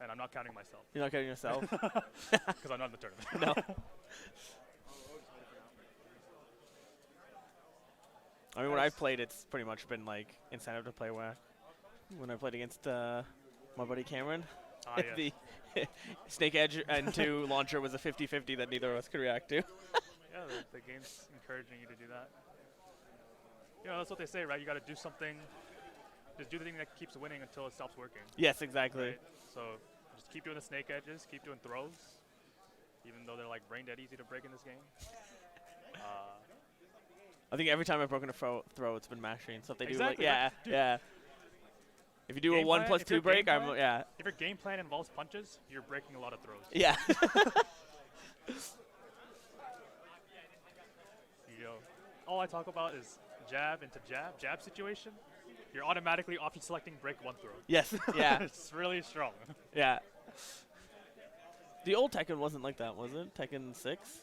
And I'm not counting myself. You're not counting yourself? Because I'm not in the tournament. No. I mean, when I've played, it's pretty much been like incentive to play whack. When I played against my buddy Cameron, Yes. the Snake Edge and 2 launcher was a 50-50 that neither of us could react to. Yeah, the game's encouraging you to do that. You know, that's what they say, right? You got to do something. Just do the thing that keeps winning until it stops working. Yes, exactly. Right? So just keep doing the snake edges, keep doing throws, even though they're like brain dead easy to break in this game. I think every time I've broken a throw, it's been mashing. So if they Exactly, do like, yeah. If you do a 1+2 break, yeah. If your game plan involves punches, you're breaking a lot of throws. Yeah. You know, all I talk about is jab into jab situation. You're automatically selecting break 1 throw. Yes. Yeah. It's really strong. Yeah. The old Tekken wasn't like that, was it? Tekken 6?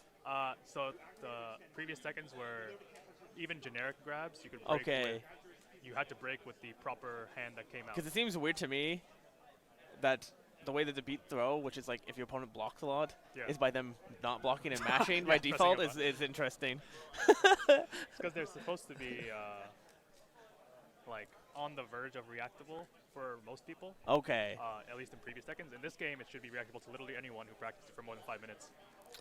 So the previous Tekkens were even generic grabs. You could break Okay. you had to break with the proper hand that came out. Because it seems weird to me that the way that the beat throw, which is like if your opponent blocks a lot, is by them not blocking and mashing by default is interesting. It's because they're supposed to be like on the verge of reactable for most people. Okay. At least in previous Tekkens. In this game, it should be reactable to literally anyone who practiced it for more than 5 minutes.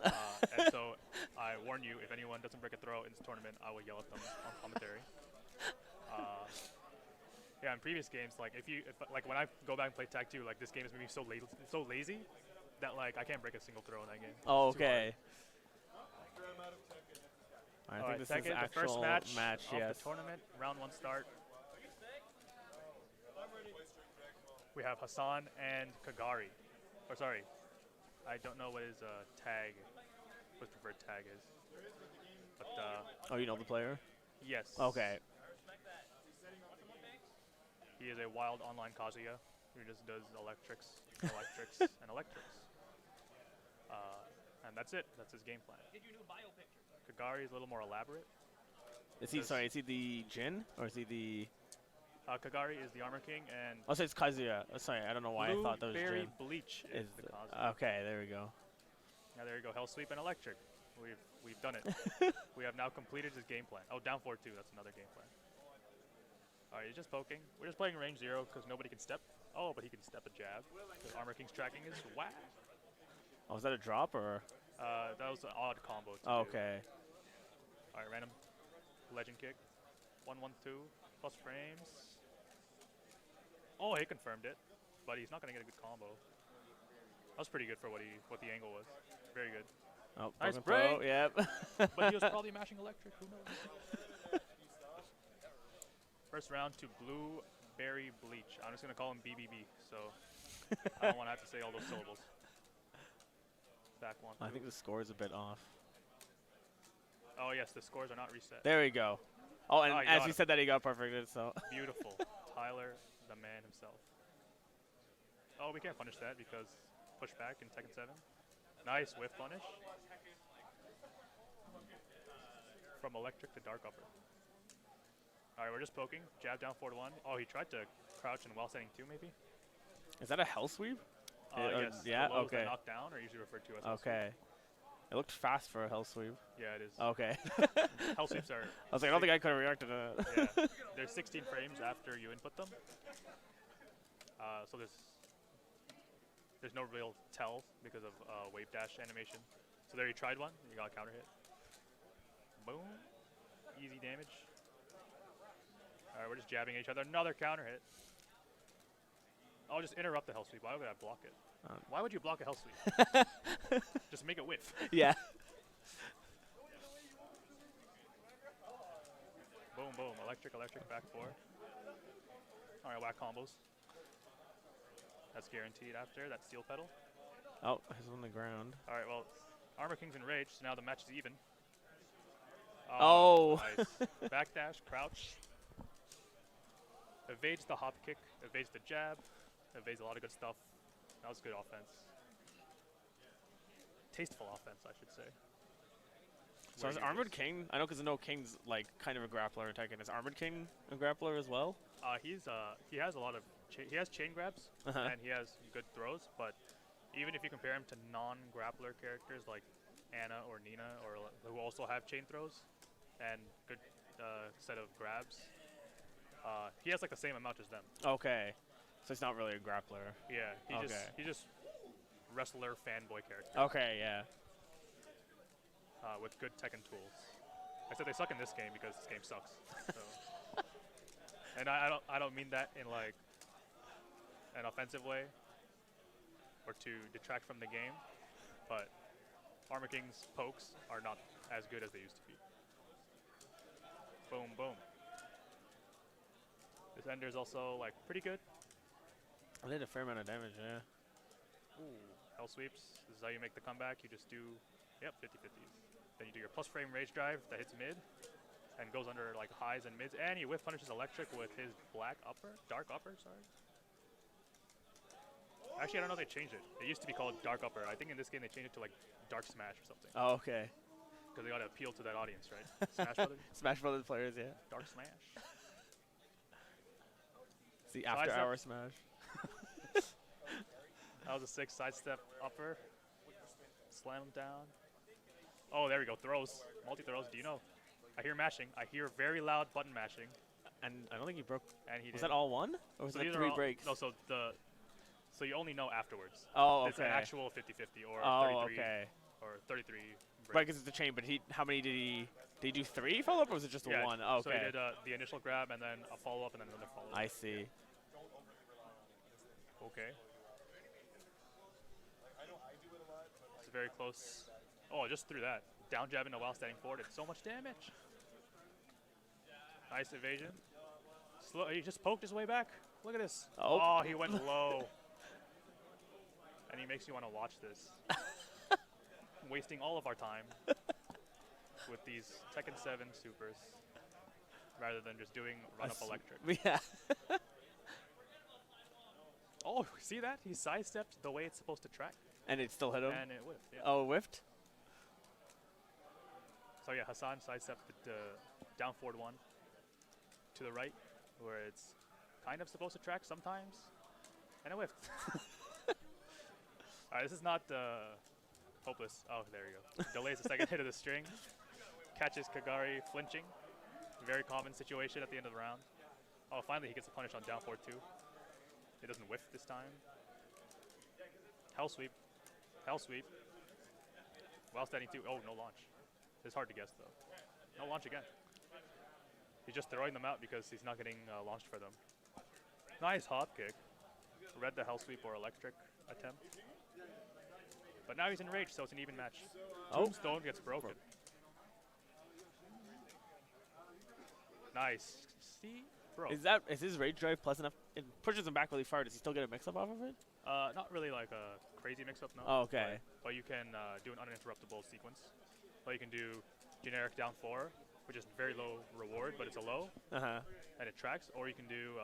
And so I warn you, if anyone doesn't break a throw in this tournament, I will yell at them on commentary. Yeah, in previous games, like like when I go back and play Tag 2, like this game has made me so lazy that like I can't break a single throw in that game. Oh, okay. I All think right, this Tekken, is the actual first match of yes. the tournament, round 1 start. We have Hassan and Kagari. Or sorry, I don't know what his tag, what his preferred tag is. But oh, you know the player? yes. Okay. He is a wild online Kazuya who just does electrics, and electrics. And that's it. That's his game plan. Kagari is a little more elaborate. Is he sorry? Is he the Jin or is he the? Kagari is the Armor King, and Oh, so it's Kazuya. Sorry, I don't know why I thought that was Jin. BlueBerryBleach is the Kazuya. Okay, there we go. Now there you go. Hell Sweep and Electric. We've done it. We have now completed his game plan. Oh, down 4-2. That's another game plan. All right, he's just poking. We're just playing range 0 because nobody can step. Oh, but he can step a jab. Because Armor King's tracking is whack. Oh, is that a drop or? That was an odd combo. Oh, okay. All right, random legend kick. 1-1-2 plus frames. Oh, he confirmed it, but he's not gonna get a good combo. That was pretty good for what the angle was. Very good. Oh, nice break. break. Yep. But he was probably mashing electric. Who knows? First round to BlueBerryBleach. I'm just gonna call him BBB, so I don't want to have to say all those syllables. Back 1. I think the score is a bit off. Oh yes, the scores are not reset. There we go. Oh, and as you it. said that, he got perfected. So. Beautiful, Tyler, the man himself. Oh, we can't punish that because pushback in Tekken 7. Nice whiff punish. From electric to dark upper. All right, we're just poking. Jab down 4-1. Oh, he tried to crouch and while setting 2 maybe. Is that a hell sweep? Yes. Yeah. The lows Okay. that knock down are usually referred to as hell Okay. It looked fast for a hell sweep. sweep. Yeah, it is. Okay. Hell sweeps are. I was like, I don't think I could have reacted to that. Yeah. There's 16 frames after you input them. So there's no real tell because of wave dash animation. So there you tried one. You got a counter hit. Boom. Easy damage. All right, we're just jabbing at each other. Another counter hit. I'll just interrupt the hell sweep. Why would I block it? Why would you block a hell sweep? Just make it whiff. Yeah. Boom, boom. Electric, back 4. All right, whack combos. That's guaranteed after that steel pedal. Oh, he's on the ground. All right, well, Armor King's enraged, so now the match is even. Oh. Nice. Backdash, crouch. Evades the hop kick, evades the jab, evades a lot of good stuff. That was good offense. Tasteful offense, I should say. So is Armored King? I know because I know King's like kind of a grappler in Tekken. Is Armored King a grappler as well? He has a lot of he has chain grabs and he has good throws, but even if you compare him to non-grappler characters like Anna or Nina, or who also have chain throws and good set of grabs, he has like the same amount as them. Okay, so it's not really a grappler. Yeah, he just wrestler fanboy character. Okay, yeah. With good Tekken tools. I said they suck in this game because this game sucks. So. And I don't mean that in like an offensive way or to detract from the game, but Armor King's pokes are not as good as they used to be. Boom, boom. This ender is also like pretty good. I did a fair amount of damage, yeah. Ooh, hell sweeps. This is how you make the comeback. You just do, yep, 50-50s. Then you do your plus frame rage drive that hits mid and goes under like highs and mids, and he whiff punishes electric with his black upper, dark upper, sorry. Actually, I don't know if they changed it. It used to be called dark upper. I think in this game they changed it to like dark smash or something. Oh, okay. Because they got to appeal to that audience, right? Smash Brothers? Smash Brothers players, yeah. Dark smash. It's the after hour smash. That was a 6 sidestep upper. Slam him down. Oh, there we go. Throws. Multi-throws. Do you know? I hear mashing. I hear very loud button mashing. And I don't think he broke. And he was did. That all one? Or was so that 3 breaks? No, so you only know afterwards. Oh, okay. It's an actual 50-50 or 33. Okay. Or 33 breaks. Right, because it's a chain, but how many did he do 3 follow-up, or was it just yeah, one? Oh, okay. So he did the initial grab and then a follow-up and then another follow-up. I see. Okay. It's very close. Oh, just threw that. Down jab into while standing forward. It's so much damage. Nice evasion. Slow. He just poked his way back. Look at this. Oh, he went low. And he makes you want to watch this. Wasting all of our time with these Tekken 7 supers rather than just doing run-up electric. Yeah. Oh, see that? He sidestepped the way it's supposed to track. And it still hit him? And it whiffed, yeah. Oh, it whiffed? So yeah, Hassan sidestepped the down forward one to the right, where it's kind of supposed to track sometimes, and it whiffed. Alright, this is not hopeless. Oh, there you go. Delays the second hit of the string. Catches Kagari flinching. Very common situation at the end of the round. Oh, finally he gets a punish on down forward 2. It doesn't whiff this time. Hell sweep. Hell sweep. While standing 2. Oh, no launch. It's hard to guess, though. No launch again. He's just throwing them out because he's not getting launched for them. Nice hop kick. Read the hell sweep or electric attempt. But now he's in rage, so it's an even match. Tombstone gets broken. Nice. See? Bro. Is his rage drive plus enough? It pushes him back really far. Does he still get a mix-up off of it? Not really like a crazy mix-up, no. Oh, okay. But you can do an uninterruptible sequence. Or you can do generic down 4, which is very low reward, but it's a low, and it tracks. Or you can do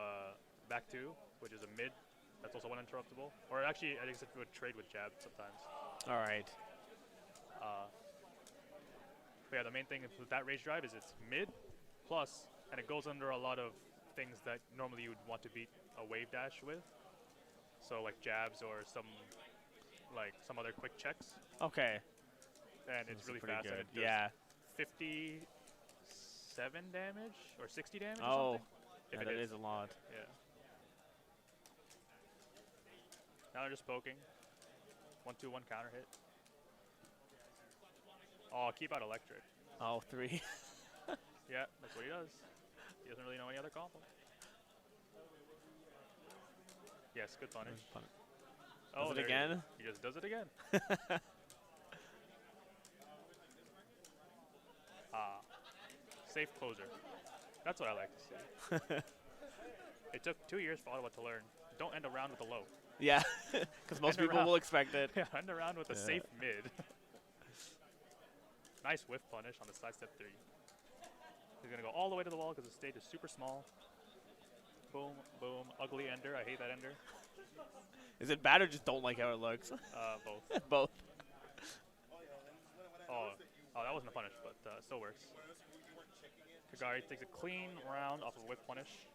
back 2, which is a mid, that's also uninterruptible. Or actually, I think it would trade with jab sometimes. All right. But yeah, the main thing with that rage drive is it's mid, plus, and it goes under a lot of things that normally you would want to beat a wave dash with. So like jabs or some other quick checks. Okay. And it's really fast. Good. And it does 57 damage or 60 damage or something. Yeah, that is a lot. Yeah. Now they're just poking. 1-2-1 counter hit. Oh, keep out electric. Oh, 3. Yeah, that's what he does. He doesn't really know any other combo. Yes, good punish. Does it again? He just does it again. Safe closer. That's what I like to see. It took 2 years for Ottawa to learn. Don't end a round with a low. Yeah, because most people will expect it. Yeah, end a round with a safe mid. Nice whiff punish on the side step 3. He's going to go all the way to the wall because the stage is super small. Boom, boom. Ugly ender. I hate that ender. Is it bad or just don't like how it looks? Both. Both. Oh, that wasn't a punish, but still works. Kagari takes a clean round off of whip punish.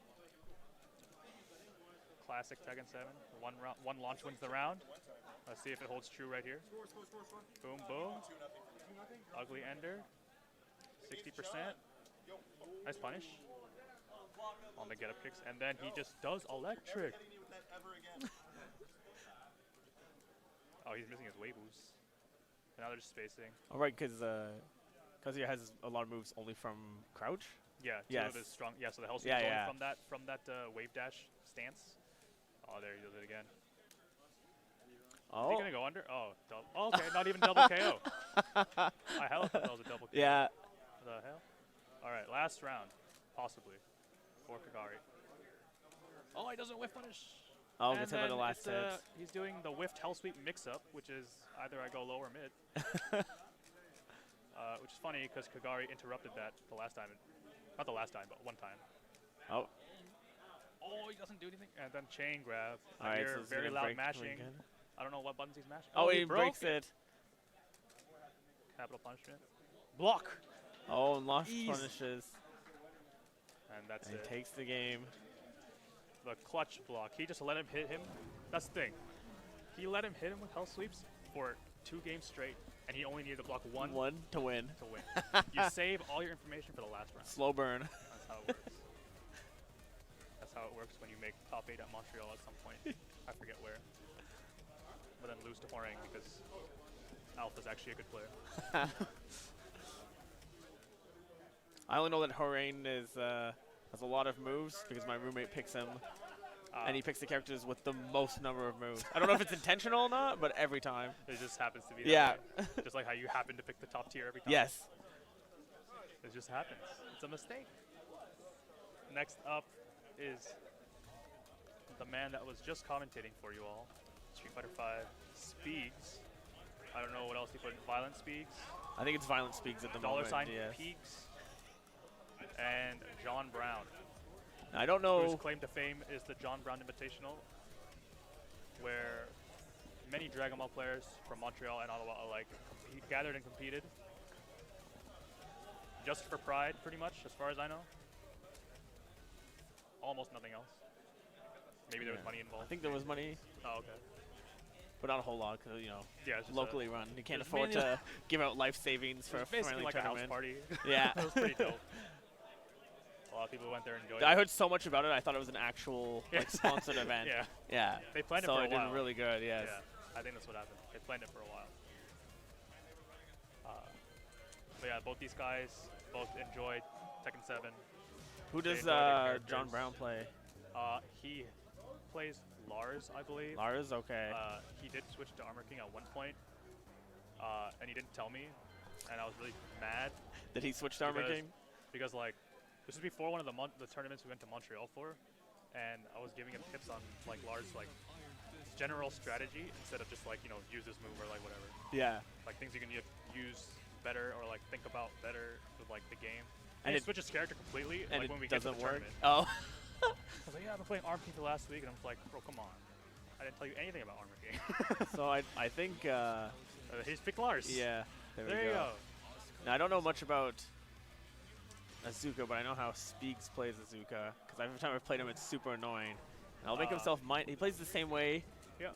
classic Tekken 7. One launch wins the round. Let's see if it holds true right here. Boom, boom. Ugly ender. 60%. Nice punish. On the get up kicks. And then he just does electric. Oh, he's missing his wave boost. And now they're just spacing. All right, because Kazuya has a lot of moves only from crouch. Yeah, yes. Of his strong. Yeah, so the hell from that wave dash stance. Oh, there he does it again. Oh. Is he gonna go under? Oh, oh okay, not even double KO. I hell thought that was a double KO. Yeah. The hell? All right, last round, possibly, for Kagari. Oh, he doesn't whiff punish. Oh, gets hit by the last hit. He's doing the whiffed hell sweep mix-up, which is either I go low or mid. Which is funny because Kagari interrupted that the last time. Not the last time, but one time. Oh. Oh, he doesn't do anything. And then chain grab. All right, so very loud mashing. I don't know what buttons he's mashing. Oh, he breaks it. Capital punishment. Block. Oh, and Lars punishes. And that's and it. He takes the game. The clutch block. He just let him hit him. That's the thing. He let him hit him with hell sweeps for 2 games straight, and he only needed to block one to win. You save all your information for the last round. Slow burn. That's how it works. That's how it works when you make top 8 at Montreal at some point. I forget where. But then lose to Horang because Alpha's actually a good player. I only know that Horang is has a lot of moves because my roommate picks him, and he picks the characters with the most number of moves. I don't know if it's intentional or not, but every time. It just happens to be that way. Just like how you happen to pick the top tier every time. Yes. It just happens. It's a mistake. Next up is the man that was just commentating for you all. Street Fighter V, piegz. I don't know what else he put in. Violent piegz. I think it's Violent piegz at the moment. $sign piegz. And John Brown. I don't know. Whose claim to fame is the John Brown Invitational, where many Dragunov players from Montreal and Ottawa alike gathered and competed. Just for pride, pretty much, as far as I know. Almost nothing else. Maybe there was money involved. I think there was money. Oh, okay. But not a whole lot, because, you know, it's locally run. You can't afford to give out life savings for a friendly like tournament. A house party. Yeah. It was pretty dope. A lot of people went there and enjoyed it. I heard so much about it, I thought it was an actual like, sponsored event. Yeah. Yeah. They planned it for a while. So it did really good, yes. Yeah, I think that's what happened. They planned it for a while. But yeah, both these guys both enjoyed Tekken 7. Who does John Brown play? He plays Lars, I believe. Lars, okay. He did switch to Armor King at one point, and he didn't tell me, and I was really mad. Did he switch to Armor King? Because like, this was before one of the tournaments we went to Montreal for, and I was giving him tips on like Lars' like general strategy instead of just like, you know, use this move or like whatever. Yeah. Like things you can use better or like think about better with like the game. And he switches character completely and like when we get to the tournament. Oh. I was like, yeah, I've been playing Armor King for the last week, and I'm like, bro, come on. I didn't tell you anything about Armor King. So I think he's picked Lars. Yeah. There you go. Now I don't know much about Asuka, but I know how piegz plays Asuka, because every time I've played him, it's super annoying. And I'll make himself he plays the same way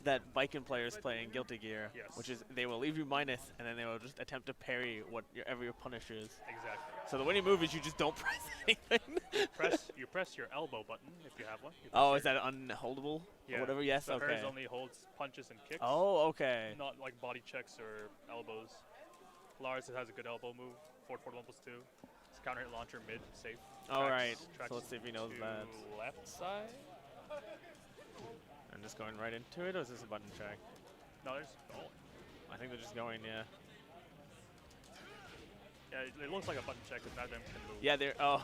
that Viking players play in Guilty Gear, which is they will leave you minus, and then they will just attempt to parry whatever your punish is. Exactly. So the winning move is you just don't press anything. You press your elbow button if you have one. Oh, is that unholdable? Yeah. Or whatever? Yes, so okay. Hers only holds punches and kicks. Oh, okay. Not like body checks or elbows. Lars has a good elbow move. Forward 1+2. It's counter hit launcher mid safe. All right. So let's see if he knows that. Left side. I'm just going right into it, or is this a button check? No, there's. Oh. I think they're just going, yeah. Yeah, it looks like a button check because neither of them can move. Yeah, they're. Oh.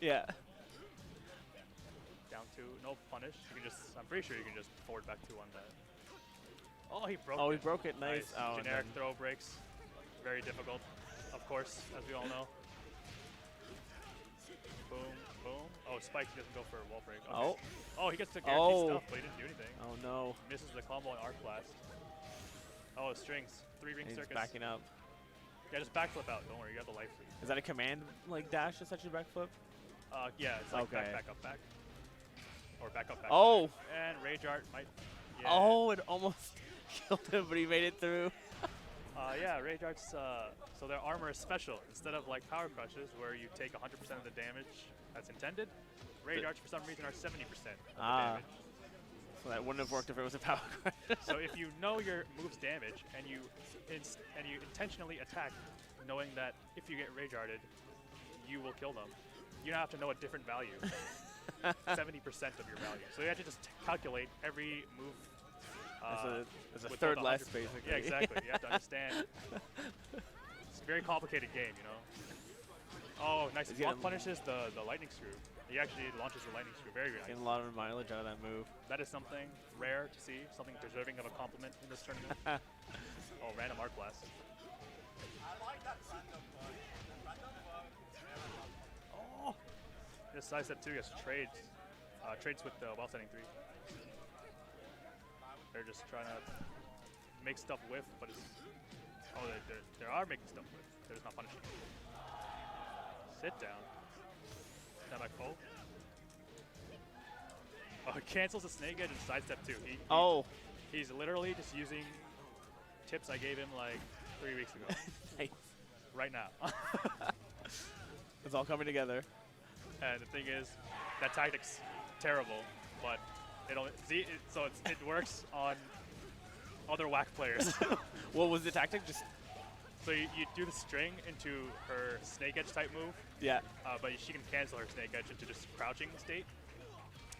Yeah. Down 2, no punish. You can just. I'm pretty sure you can just forward back 2 on that. Oh, he broke it. Oh, he broke it. Nice. Oh, generic throw breaks. Very difficult, of course, as we all know. Boom, boom. Oh, Spike doesn't go for a wall break. Okay. Oh, he gets to guarantee stuff, but he didn't do anything. Oh, no. Misses the combo and arc blast. Oh, strings. 3-ring circus. He's backing up. Yeah, just backflip out. Don't worry, you got the life lead. Is that a command, like, dash, essentially, backflip? Yeah, it's like okay. back, up, back. or back up, back Oh! up. And Rage Art might. Yeah. Oh, it almost killed him, but he made it through. Yeah, Rage Art's, so their armor is special. Instead of like Power Crushes, where you take 100% of the damage that's intended, Rage Arts for some reason are 70% of the damage. So that wouldn't have worked if it was a Power Crush. So if you know your move's damage and you intentionally attack, knowing that if you get Rage Arted, you will kill them, you don't have to know a different value. 70% of your value. So you have to just calculate every move. As a third less, basically. Yeah, exactly. You have to understand. It's a very complicated game, you know. Oh, nice. Block punishes the lightning screw. He actually launches the lightning screw. Very nice. Getting a lot of mileage out of that move. That is something rare to see. Something deserving of a compliment in this tournament. Oh, random arc blast. Oh! This sidestep 2 gets trades with the while setting 3. They're just trying to make stuff whiff, but it's... Oh, they are making stuff whiff. They're just not punishing. Sit down. Stand back full. Oh, he cancels the snake edge and sidestep 2. He's literally just using tips I gave him like 3 weeks ago. Nice. Right now. It's all coming together. And the thing is, that tactic's terrible, but it works on other whack players. What was the tactic? Just so you do the string into her snake edge type move. Yeah. But she can cancel her snake edge into just crouching state.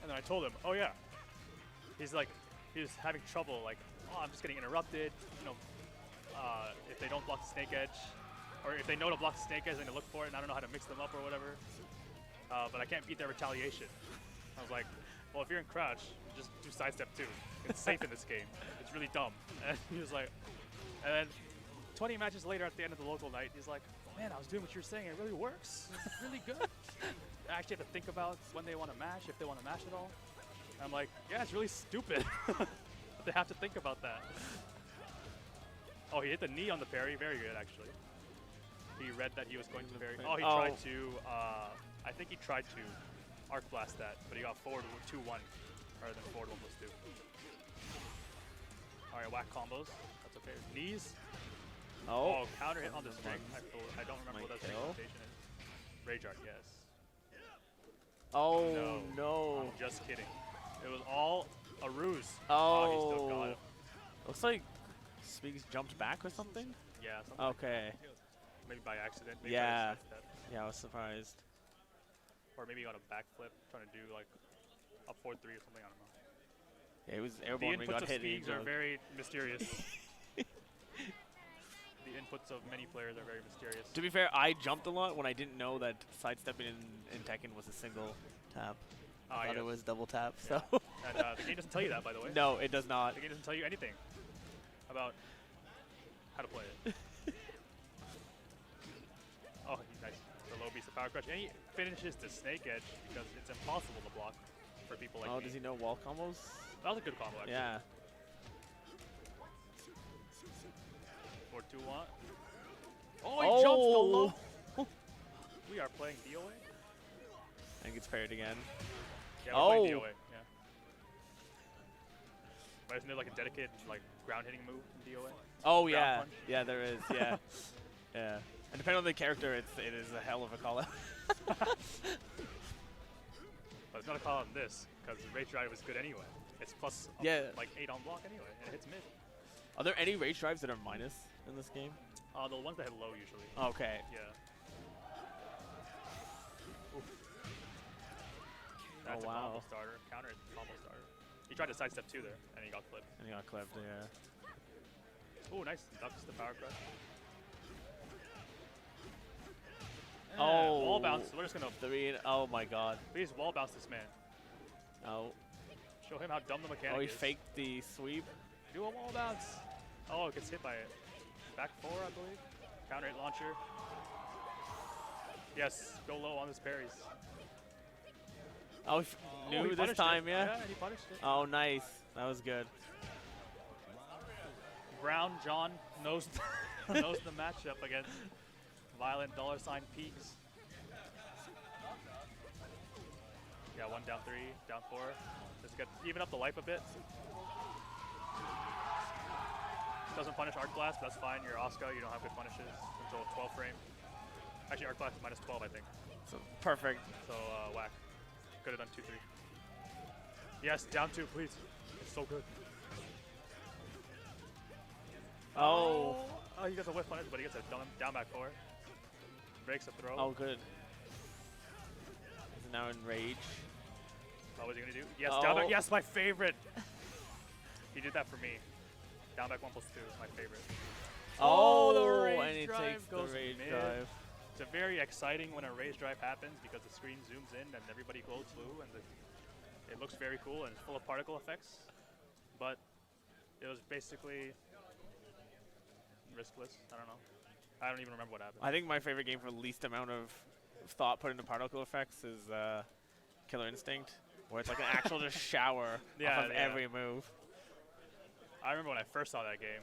And then I told him, oh yeah. He's having trouble, like, oh, I'm just getting interrupted. You know, if they don't block the snake edge, or if they know to block the snake edge, then they look for it, and I don't know how to mix them up or whatever. But I can't beat their retaliation. I was like, well, if you're in crouch, just do sidestep 2. It's safe in this game. It's really dumb. And he was like, and then 20 matches later at the end of the local night, he's like, man, I was doing what you were saying. It really works. It's really good. I actually have to think about when they want to mash, if they want to mash at all. And I'm like, yeah, it's really stupid. They have to think about that. Oh, he hit the knee on the parry. Very good, actually. He read that he was going to parry. Oh, he tried to, I think he tried to arc blast that, but he got forward 2-1, rather than forward 1+2. All right, whack combos. That's okay. Knees. Oh, counter hit on the string. I don't remember what that string rotation is. Rage Art, yes. Oh, no. I'm just kidding. It was all a ruse. Oh. He still got him. Looks like Speaks jumped back or something? Yeah, something. Okay. Maybe by accident. Maybe yeah. Yeah, I was surprised. Or maybe on a backflip, trying to do like a 4-3 or something, I don't know. Yeah, he was airborne when he got hit. The inputs of Speaks are very mysterious. The inputs of many players are very mysterious. To be fair, I jumped a lot when I didn't know that sidestepping in Tekken was a single tap. I thought it was double tap. Yeah. So. And the game doesn't tell you that, by the way. No, it does not. The game doesn't tell you anything about how to play it. Oh, nice. The low beast of power crush. And he finishes the snake edge because it's impossible to block for people like me. Oh, does he know wall combos? That was a good combo, actually. Yeah. 4-2-1. Oh, he jumps the low. We are playing DOA. And gets parried again. Yeah, we're playing DOA. Yeah. But isn't there like a dedicated like ground hitting move in DOA? Oh yeah, punch? Yeah, there is. Yeah, yeah. And depending on the character, it is a hell of a call out. But it's not a call out in this because Rage Drive was good anyway. It's plus like 8 on block anyway, and it hits mid. Are there any Rage Drives that are minus in this game? The ones that hit low usually. Okay. Yeah. Oof. That's a combo starter. Counter combo starter. He tried to sidestep 2 there, and he got clipped. Yeah. Oh, nice. Ducks the power crush. Oh. Wall bounce. We're just going to... Oh, my God. Please wall bounce this man. Oh. Show him how dumb the mechanic is. Oh, he faked the sweep. Do a wall bounce. Oh, it gets hit by it. Back 4, I believe. Counter hit launcher. Yes, go low on his parries. Oh, he knew this time, yeah? Yeah, he punished it. Oh, nice. That was good. BrownJohn knows the matchup against Violent $piegz. Yeah, 1 down 3, down 4. Just get even up the life a bit. Doesn't punish Arc Blast, but that's fine. You're Asuka, you don't have good punishes until 12 frame. Actually, Arc Blast is minus 12, I think. So perfect. So whack. Could have done 2-3. Yes, down 2, please. It's so good. Oh. Oh, he gets a whiff punish, but he gets a down back 4. Breaks a throw. Oh, good. He's now in rage. What was he gonna do? Yes, down back. Yes, my favorite. He did that for me. Down back 1+2 is my favorite. Oh, the rage and he drive takes the goes rage mid. drive. It's very exciting when a rage drive happens because the screen zooms in and everybody glows blue and it looks very cool and it's full of particle effects. But it was basically riskless. I don't know. I don't even remember what happened. I think my favorite game for the least amount of thought put into particle effects is Killer Instinct, where it's like an actual just shower off of every move. I remember when I first saw that game,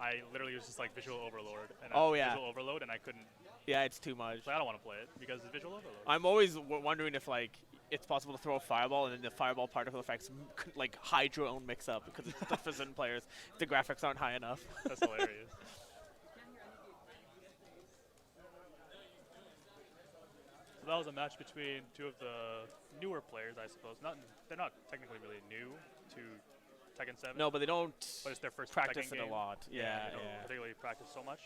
I literally was just like visual overload. And visual overload, and I couldn't. Yeah, it's too much. Like, I don't want to play it because it's visual overload. I'm always wondering if like it's possible to throw a fireball and then the fireball particle effects could like hide your own mix-up because it's for certain players if the graphics aren't high enough. That's hilarious. So that was a match between two of the newer players, I suppose. They're not technically really new to Tekken 7. No, but they don't. But it's their first practice Tekken it game. a lot. Yeah, they don't particularly practice so much.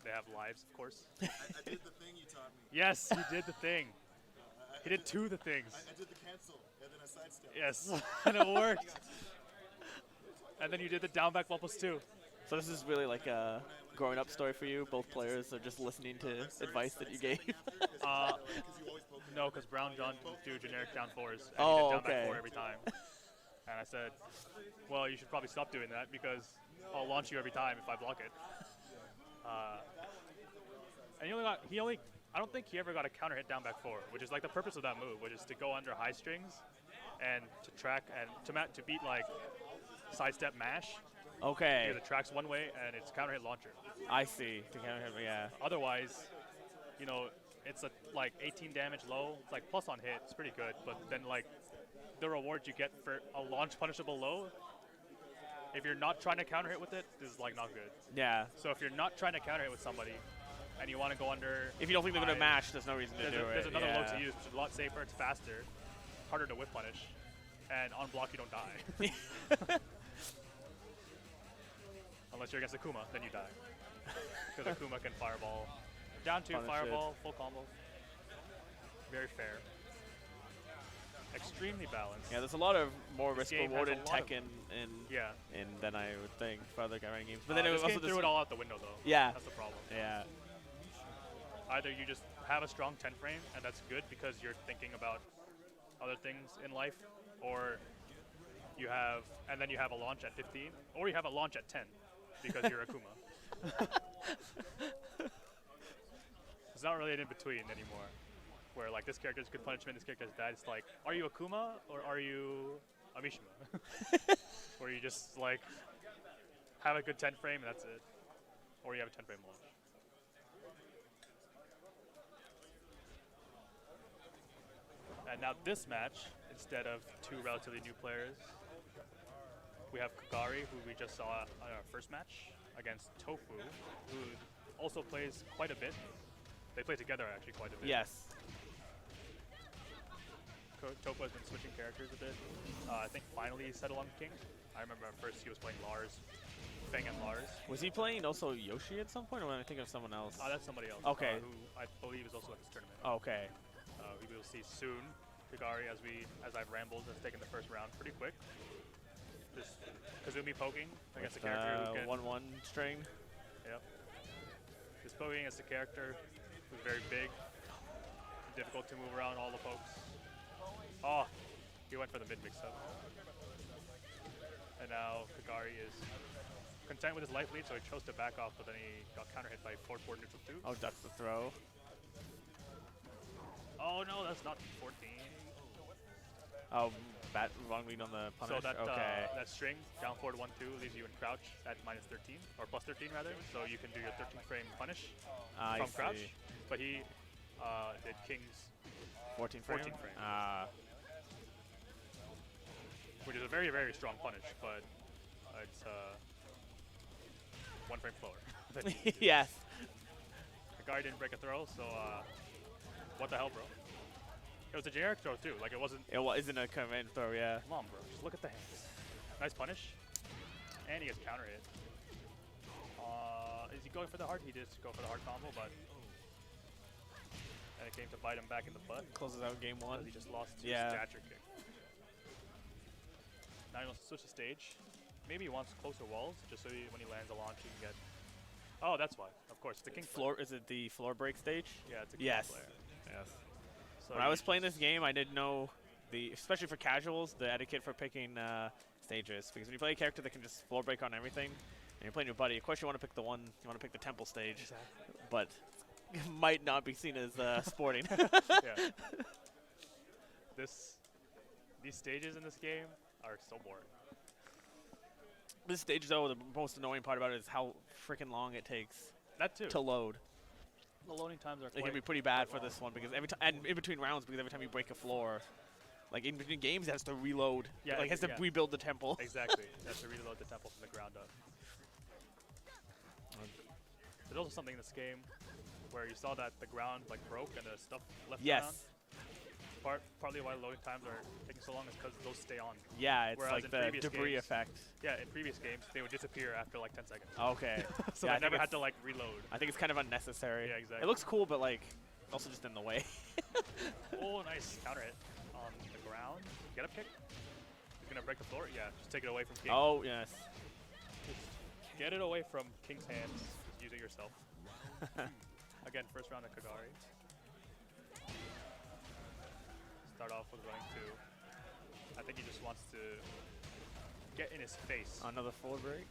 They have lives, of course. I did the thing you taught me. Yes, he did the thing. He did two of the things. I did the cancel and then I sidestep. Yes, and it worked. And then you did the down back 1+2. So this is really like a growing up story for you. Both players are just listening to advice that you gave. No, because brownjohn do generic down 4s. And he did down back 4 every time. And I said, well, you should probably stop doing that because I'll launch you every time if I block it. And I don't think he ever got a counter hit down back 4, which is like the purpose of that move, which is to go under high strings and to track and to beat like sidestep mash. Okay. Because it tracks one way and it's counter hit launcher. I see. The counter hit, yeah. Otherwise, you know, it's like 18 damage low. It's like plus on hit. It's pretty good, but then like the reward you get for a launch punishable low, if you're not trying to counter hit with it, is like not good. Yeah. So if you're not trying to counter hit with somebody, and you want to go under, if you don't think they're gonna mash, there's no reason to do it. There's another low to use, which is a lot safer. It's faster, harder to whip punish, and on block you don't die. Unless you're against Akuma, then you die. Because Akuma can fireball. Down 2, fireball, full combo. Very fair. Extremely balanced. Yeah, there's a lot of more risk reward in Tekken than I would think for other Kagari games. But then it was also threw it all out the window though. Yeah. That's the problem. Yeah. Either you just have a strong 10 frame and that's good because you're thinking about other things in life, or you have and then you have a launch at 15, or you have a launch at 10 because you're Akuma. It's not really an in between anymore. Where like this character's good punishment, this character's bad. It's like, are you Akuma or are you a Mishima? Where you just like have a good 10 frame and that's it. Or you have a 10 frame launch. And now this match, instead of two relatively new players, we have Kagari, who we just saw on our first match, against Tofu, who also plays quite a bit. They play together actually quite a bit. Yes. Tofu has been switching characters a bit. I think finally he settled on King. I remember at first he was playing Lars, Feng and Lars. Was he playing also Yoshi at some point, or am I thinking of someone else? That's somebody else. Okay. Who I believe is also at this tournament. Okay. We will see soon. Kagari, as I've rambled, has taken the first round pretty quick. Just Kazumi poking against a character who can 1-1 string. Yep. Just poking against a character who's very big, difficult to move around all the pokes. Oh, he went for the mid mix-up. And now Kagari is content with his life lead, so he chose to back off, but then he got counter-hit by forward neutral 2. Oh, ducks the throw. Oh no, that's not 14. Oh, wrong lead on the punish. So that, okay. that string, down forward 1-2, leaves you in crouch at minus 13, or plus 13 rather, so you can do your 13 frame punish from crouch. But he did King's 14 frame? 14 frame. Which is a very, very strong punish, but it's 1 frame slower. Yes. Kagari didn't break a throw, so what the hell, bro? It was a generic throw too, like it wasn't. It isn't a command throw, yeah. Come on, bro, just look at the hands. Nice punish, and he gets counter hit. Is he going for the hard? He did go for the hard combo, but and it came to bite him back in the butt. Closes out game 1. He just lost to Yeah. stature kick. Now he wants to switch the stage. Maybe he wants closer walls, just so when he lands a launch, he can get. Oh, that's why. Of course, it's the king Floor. Is it the floor break stage? Yeah, it's a king Yes. player. Yes. So When I was playing this game, I didn't know especially for casuals, the etiquette for picking stages. Because when you play a character that can just floor break on everything, and you're playing your buddy, of course you want to pick you want to pick the temple stage, Exactly. but it might not be seen as sporting. Yeah. These stages in this game are so boring. This stage, though, the most annoying part about it is how freaking long it takes That too. to load. The loading times are It can quite be pretty bad for long. this one because every time, and in between rounds, because every time you break a floor, like in between games, it has to reload. Yeah, like has to yeah. rebuild the temple. Exactly. You have to reload the temple from the ground up. There's also something in this game where you saw that the ground like broke and the stuff left Yes. around. Partly why loading times are taking so long is because those stay on. Yeah, it's Whereas like in the previous debris games- effect. Yeah, in previous games they would disappear after like 10 seconds. Okay. So Yeah, I I think never had it's- to like reload. I think it's kind of unnecessary. Yeah, exactly. It looks cool, but like also just in the way. Oh, nice counter hit on the ground. Get a pick. He's gonna break the floor. Yeah, just take it away from King. Oh yes. Get it away from King's hands. Just use it yourself. Again, first round of Kagari. Start off with running 2. I think he just wants to get in his face. Another floor break.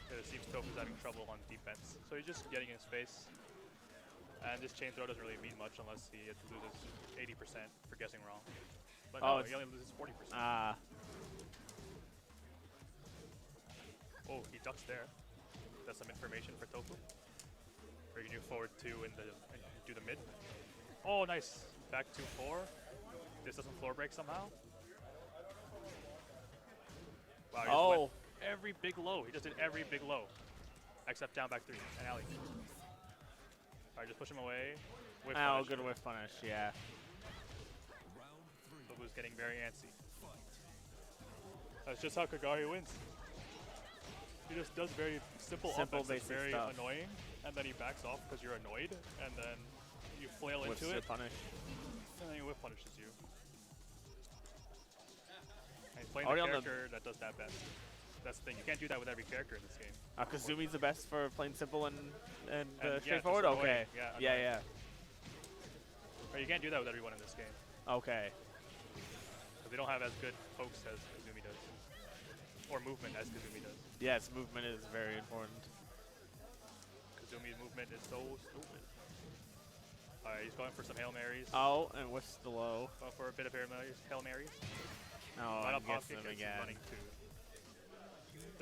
It seems Tofu's having trouble on defense. So he's just getting in his face. And this chain throw doesn't really mean much unless he loses 80% for guessing wrong. But Oh, no, he only loses 40%. Oh, he ducks there. That's some information for Tofu. Or you can do forward 2 and do the mid. Oh, nice. Back 2-4. This doesn't floor break somehow. Wow, he just went every big low. He just did every big low. Except down back 3 and alley. Alright, just push him away. Whiff Oh, punish. good whiff punish. Yeah. Tofu's getting very antsy. That's just how Kagari wins. He just does very simple offense that's basic very stuff. annoying, and then he backs off because you're annoyed, and then you flail Whiffs into your it, punish. and then he whiff punishes you. And he's playing Already the on the- character that does that best. That's the thing. You can't do that with every character in this game. Kazumi's the best for playing simple and yeah, straightforward. just Okay. annoying. Yeah, Yeah, yeah. But you can't do that with everyone in this game. Okay. Because they don't have as good pokes as Kazumi does. Or movement as Kazumi does. Yes, movement is very important. Kazumi's movement is so stupid. Alright, he's going for some Hail Marys. Oh, and whiffs the low. Going for a bit of Hail Marys. Oh, Right I'm up off guessing kick them and again. running 2.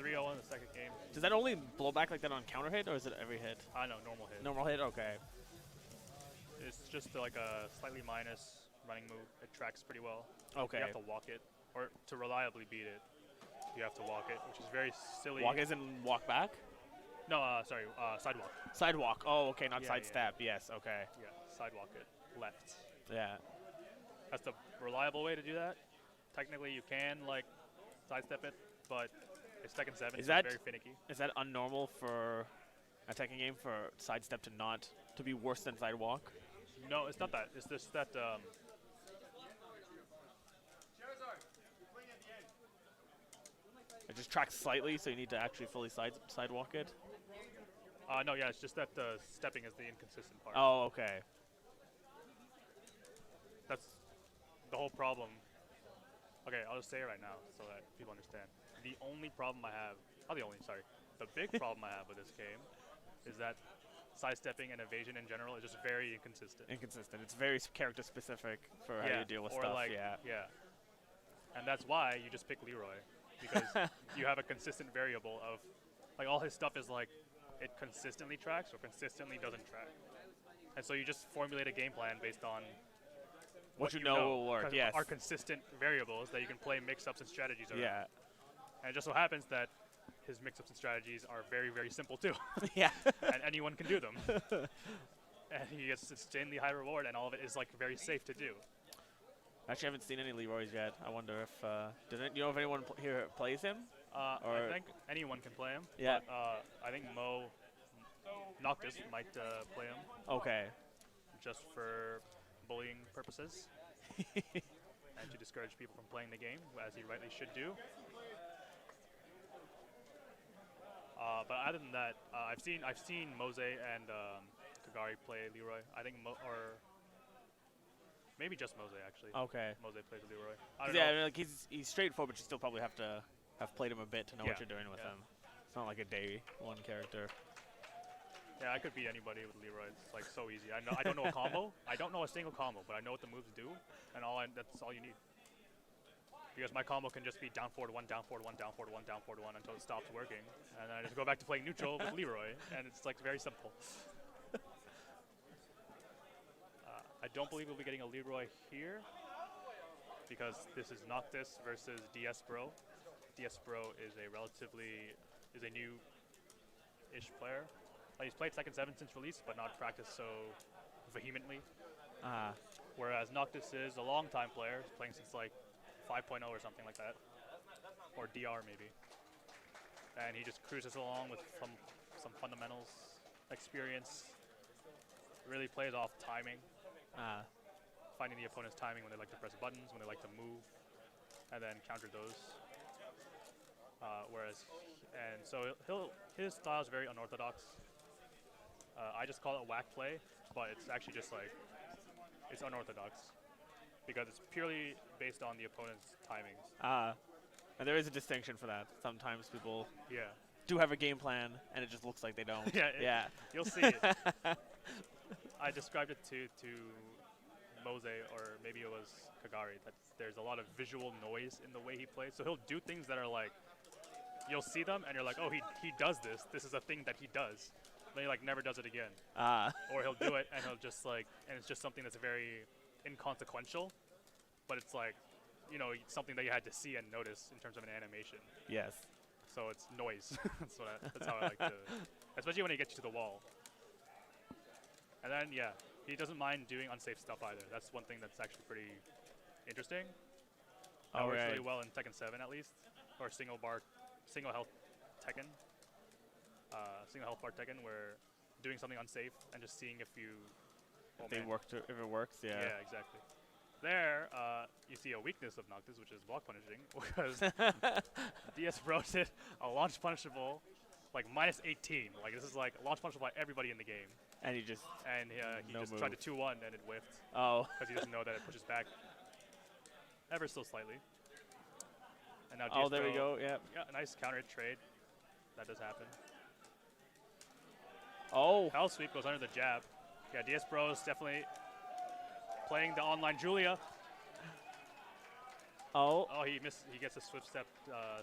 3-0 in the second game. Does that only blow back like that on counter hit, or is it every hit? I know, normal hit. Normal hit? Okay. It's just like a slightly minus running move. It tracks pretty well. Okay. You have to walk it. Or to reliably beat it, you have to walk it, which is very silly. Walk as in walk back? No, sorry, sidewalk. Sidewalk. Oh, okay, not Yeah, sidestep. Yes, okay. Yeah, sidewalk it. Left. Yeah. That's the reliable way to do that. Technically, you can like sidestep it, but it's Tekken 7, Is so that- it's very finicky. Is that unnormal for a Tekken game for sidestep to be worse than sidewalk? No, it's not that. It's just that It just tracks slightly, so you need to actually fully sidewalk it? no, yeah, it's just that the stepping is the inconsistent part. Oh, okay. That's the whole problem. Okay, I'll just say it right now so that people understand. The only problem I have, the big problem I have with this game is that sidestepping and evasion in general is just very inconsistent. Inconsistent. It's very character specific for how you deal with or stuff. like, yeah. And that's why you just pick Leroy, because you have a consistent variable of, like, all his stuff is like, it consistently tracks or consistently doesn't track. And so you just formulate a game plan based on what you know will work, yes. Are consistent variables that you can play mix-ups and strategies around. Yeah. And it just so happens that his mix-ups and strategies are very, very simple too. Yeah. And anyone can do them. And he gets insanely high reward, and all of it is like very safe to do. Actually, I haven't seen any Leroy's yet. I wonder if you know if anyone here plays him? I think anyone can play him. Yeah. But, I think Noctis might play him. Okay. Just for bullying purposes. And to discourage people from playing the game, as he rightly should do. But other than that, I've seen Moze and Kagari play Leroy. I think or maybe just Moze actually. Okay. Moze plays Leroy. Yeah, I mean, like he's straightforward, but you still probably have to have played him a bit to know what you're doing with him. It's not like a day one character. Yeah, I could beat anybody with Leroy. It's like so easy. I don't know a combo. I don't know a single combo, but I know what the moves do, and that's all you need. Because my combo can just be down forward one, down forward one, down forward one, down forward one until it stops working, and then I just go back to playing neutral with Leroy, and it's like very simple. I don't believe we'll be getting a Leroy here, because this is Noctis versus DSBro. DSBro is a new-ish player. He's played Tekken 7 since release, but not practiced so vehemently. Whereas Noctis is a long-time player, playing since like 5.0 or something like that, or DR maybe. And he just cruises along with some fundamentals experience. Really plays off timing, finding the opponent's timing when they like to press buttons, when they like to move, and then counter those. So his style is very unorthodox. I just call it whack play, but it's actually just like, it's unorthodox because it's purely based on the opponent's timings. And there is a distinction for that. Sometimes people Yeah. do have a game plan, and it just looks like they don't. Yeah. You'll see it. I described it to Moze, or maybe it was Kagari, that there's a lot of visual noise in the way he plays. So he'll do things that are like, you'll see them, and you're like, oh, he does this. This is a thing that he does. Then he like never does it again. Or he'll do it, and he'll just like, and it's just something that's very inconsequential, but it's like, you know, something that you had to see and notice in terms of an animation. Yes. So it's noise. That's how I like to, especially when he gets you to the wall. And then yeah, he doesn't mind doing unsafe stuff either. That's one thing that's actually pretty interesting. That works really well in Tekken 7 at least, or single health Tekken. Single health bar Tekken, where doing something unsafe and just seeing if it works, yeah. Yeah, exactly. There, you see a weakness of Noctis, which is block punishing, because DSBro did a launch punishable, like -18. Like this is like launch punishable by everybody in the game. And he just tried to 2-1 and it whiffed. Oh. Because he doesn't know that it pushes back ever so slightly. And now DSBro, there we go. Yep. Yeah, nice counter trade. That does happen. Oh. Hell sweep goes under the jab. Yeah, DSBro is definitely playing the online Julia. Oh. Oh, he missed. He gets a swift step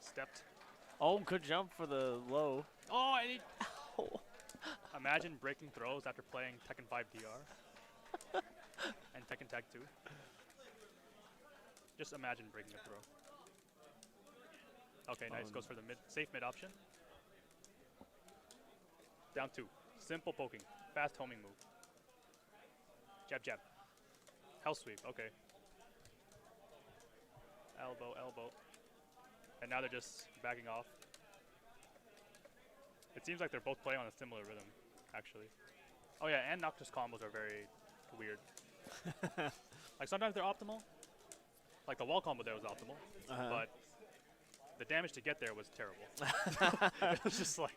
stepped. Oh, good jump for the low. Oh, and he. Imagine breaking throws after playing Tekken 5 DR and Tekken Tag 2. Just imagine breaking a throw. Okay, nice. Goes for the safe mid option. Down 2. Simple poking. Fast homing move. Jab, jab. Hell sweep. Okay. Elbow, elbow. And now they're just backing off. It seems like they're both playing on a similar rhythm, actually. Oh yeah, and Noctis combos are very weird. Like sometimes they're optimal. Like the wall combo there was optimal, but the damage to get there was terrible. It was just like.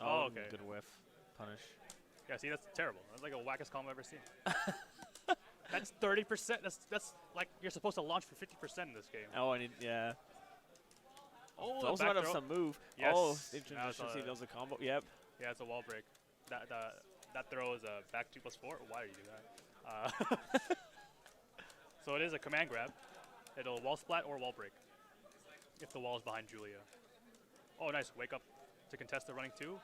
Oh, okay. Good whiff. Punish. Yeah, see, that's terrible. That's like the wackest combo I've ever seen. That's 30%. That's like you're supposed to launch for 50% in this game. Oh, yeah. Oh, those might have some move. Yes. Oh, interesting to see those a combo. Yep. Yeah, it's a wall break. That throw is a back 2+4. Why do you do that? So it is a command grab. It'll wall splat or wall break if the wall is behind Julia. Oh, nice. Wake up to contest the running 2.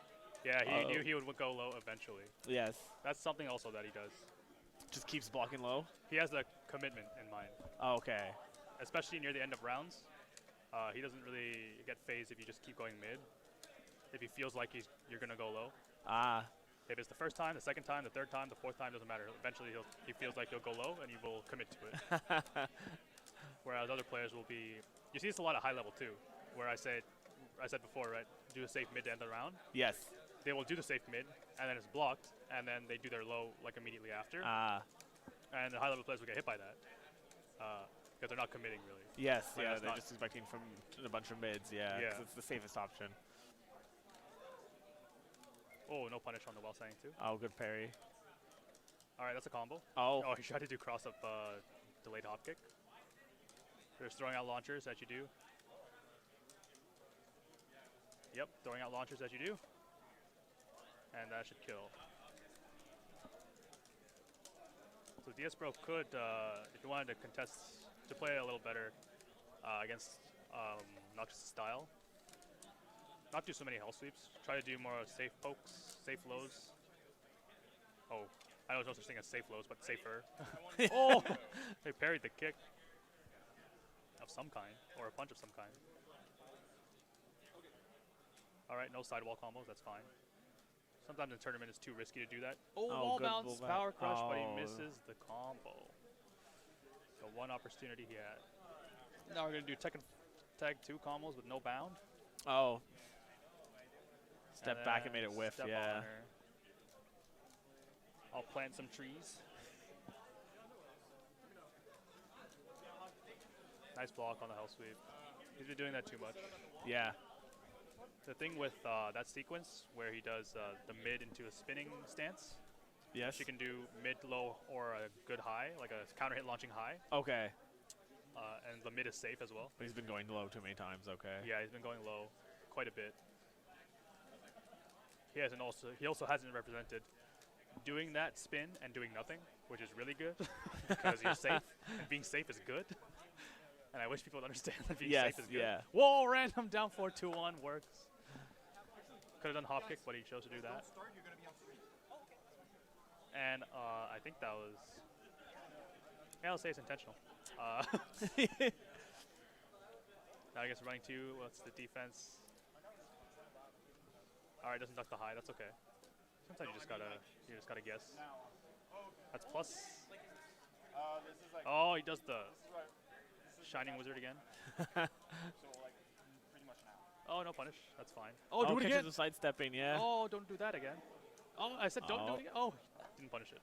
Yeah, he knew he would go low eventually. Yes. That's something also that he does. Just keeps blocking low? He has the commitment in mind. Oh, okay. Especially near the end of rounds. He doesn't really get phased if you just keep going mid. If he feels like you're going to go low. Ah. If it's the first time, the second time, the third time, the fourth time, doesn't matter. Eventually he feels like he'll go low and he will commit to it. Whereas other players will be, you see this a lot at high level too, where I said before, right, do a safe mid to end the round. Yes. They will do the safe mid, and then it's blocked, and then they do their low like immediately after. Ah. And the high level players will get hit by that because they're not committing really. Yes, Like, yeah, they're just expecting from a bunch of mids, yeah, 'cause it's the safest option. Oh, no punish on the well saying too. Oh, good parry. All right, that's a combo. Oh. Oh, he tried to do cross up delayed hop kick. There's throwing out launchers as you do. Yep, throwing out launchers as you do. And that should kill. So DSBro could, if you wanted to contest, to play a little better against Noctis' style, not do so many hell sweeps. Try to do more safe pokes, safe lows. Oh, I know there's no such thing as safe lows, but safer. Oh! They parried the kick of some kind, or a punch of some kind. All right, no sidewall combos, that's fine. Sometimes in tournament it's too risky to do that. Oh, wall bounce, power crush, but he misses the combo. So one opportunity he had. Now we're gonna do Tekken Tag 2 combos with no bound. Oh. Step back and made it whiff, yeah. I'll plant some trees. Nice block on the hell sweep. He's been doing that too much. Yeah. The thing with that sequence where he does the mid into a spinning stance. Yes. You can do mid, low, or a good high, like a counter hit launching high. Okay. And the mid is safe as well. But he's been going low too many times, okay. Yeah, he's been going low quite a bit. He also hasn't represented doing that spin and doing nothing, which is really good because you're safe, and being safe is good. And I wish people would understand that being safe is good. Yeah. Whoa, random down 4-2-1 works. Could have done hop kick, but he chose to do that. And I think that was, yeah, I'll say it's intentional. Now I guess running 2, what's the defense? All right, doesn't duck the high, that's okay. Sometimes you just gotta guess. That's plus. Oh, he does the Shining Wizard again. Oh, no punish. That's fine. Oh, do it again. The sidestepping, yeah. Oh, don't do that again. Oh, I said don't do it again. Oh, didn't punish it.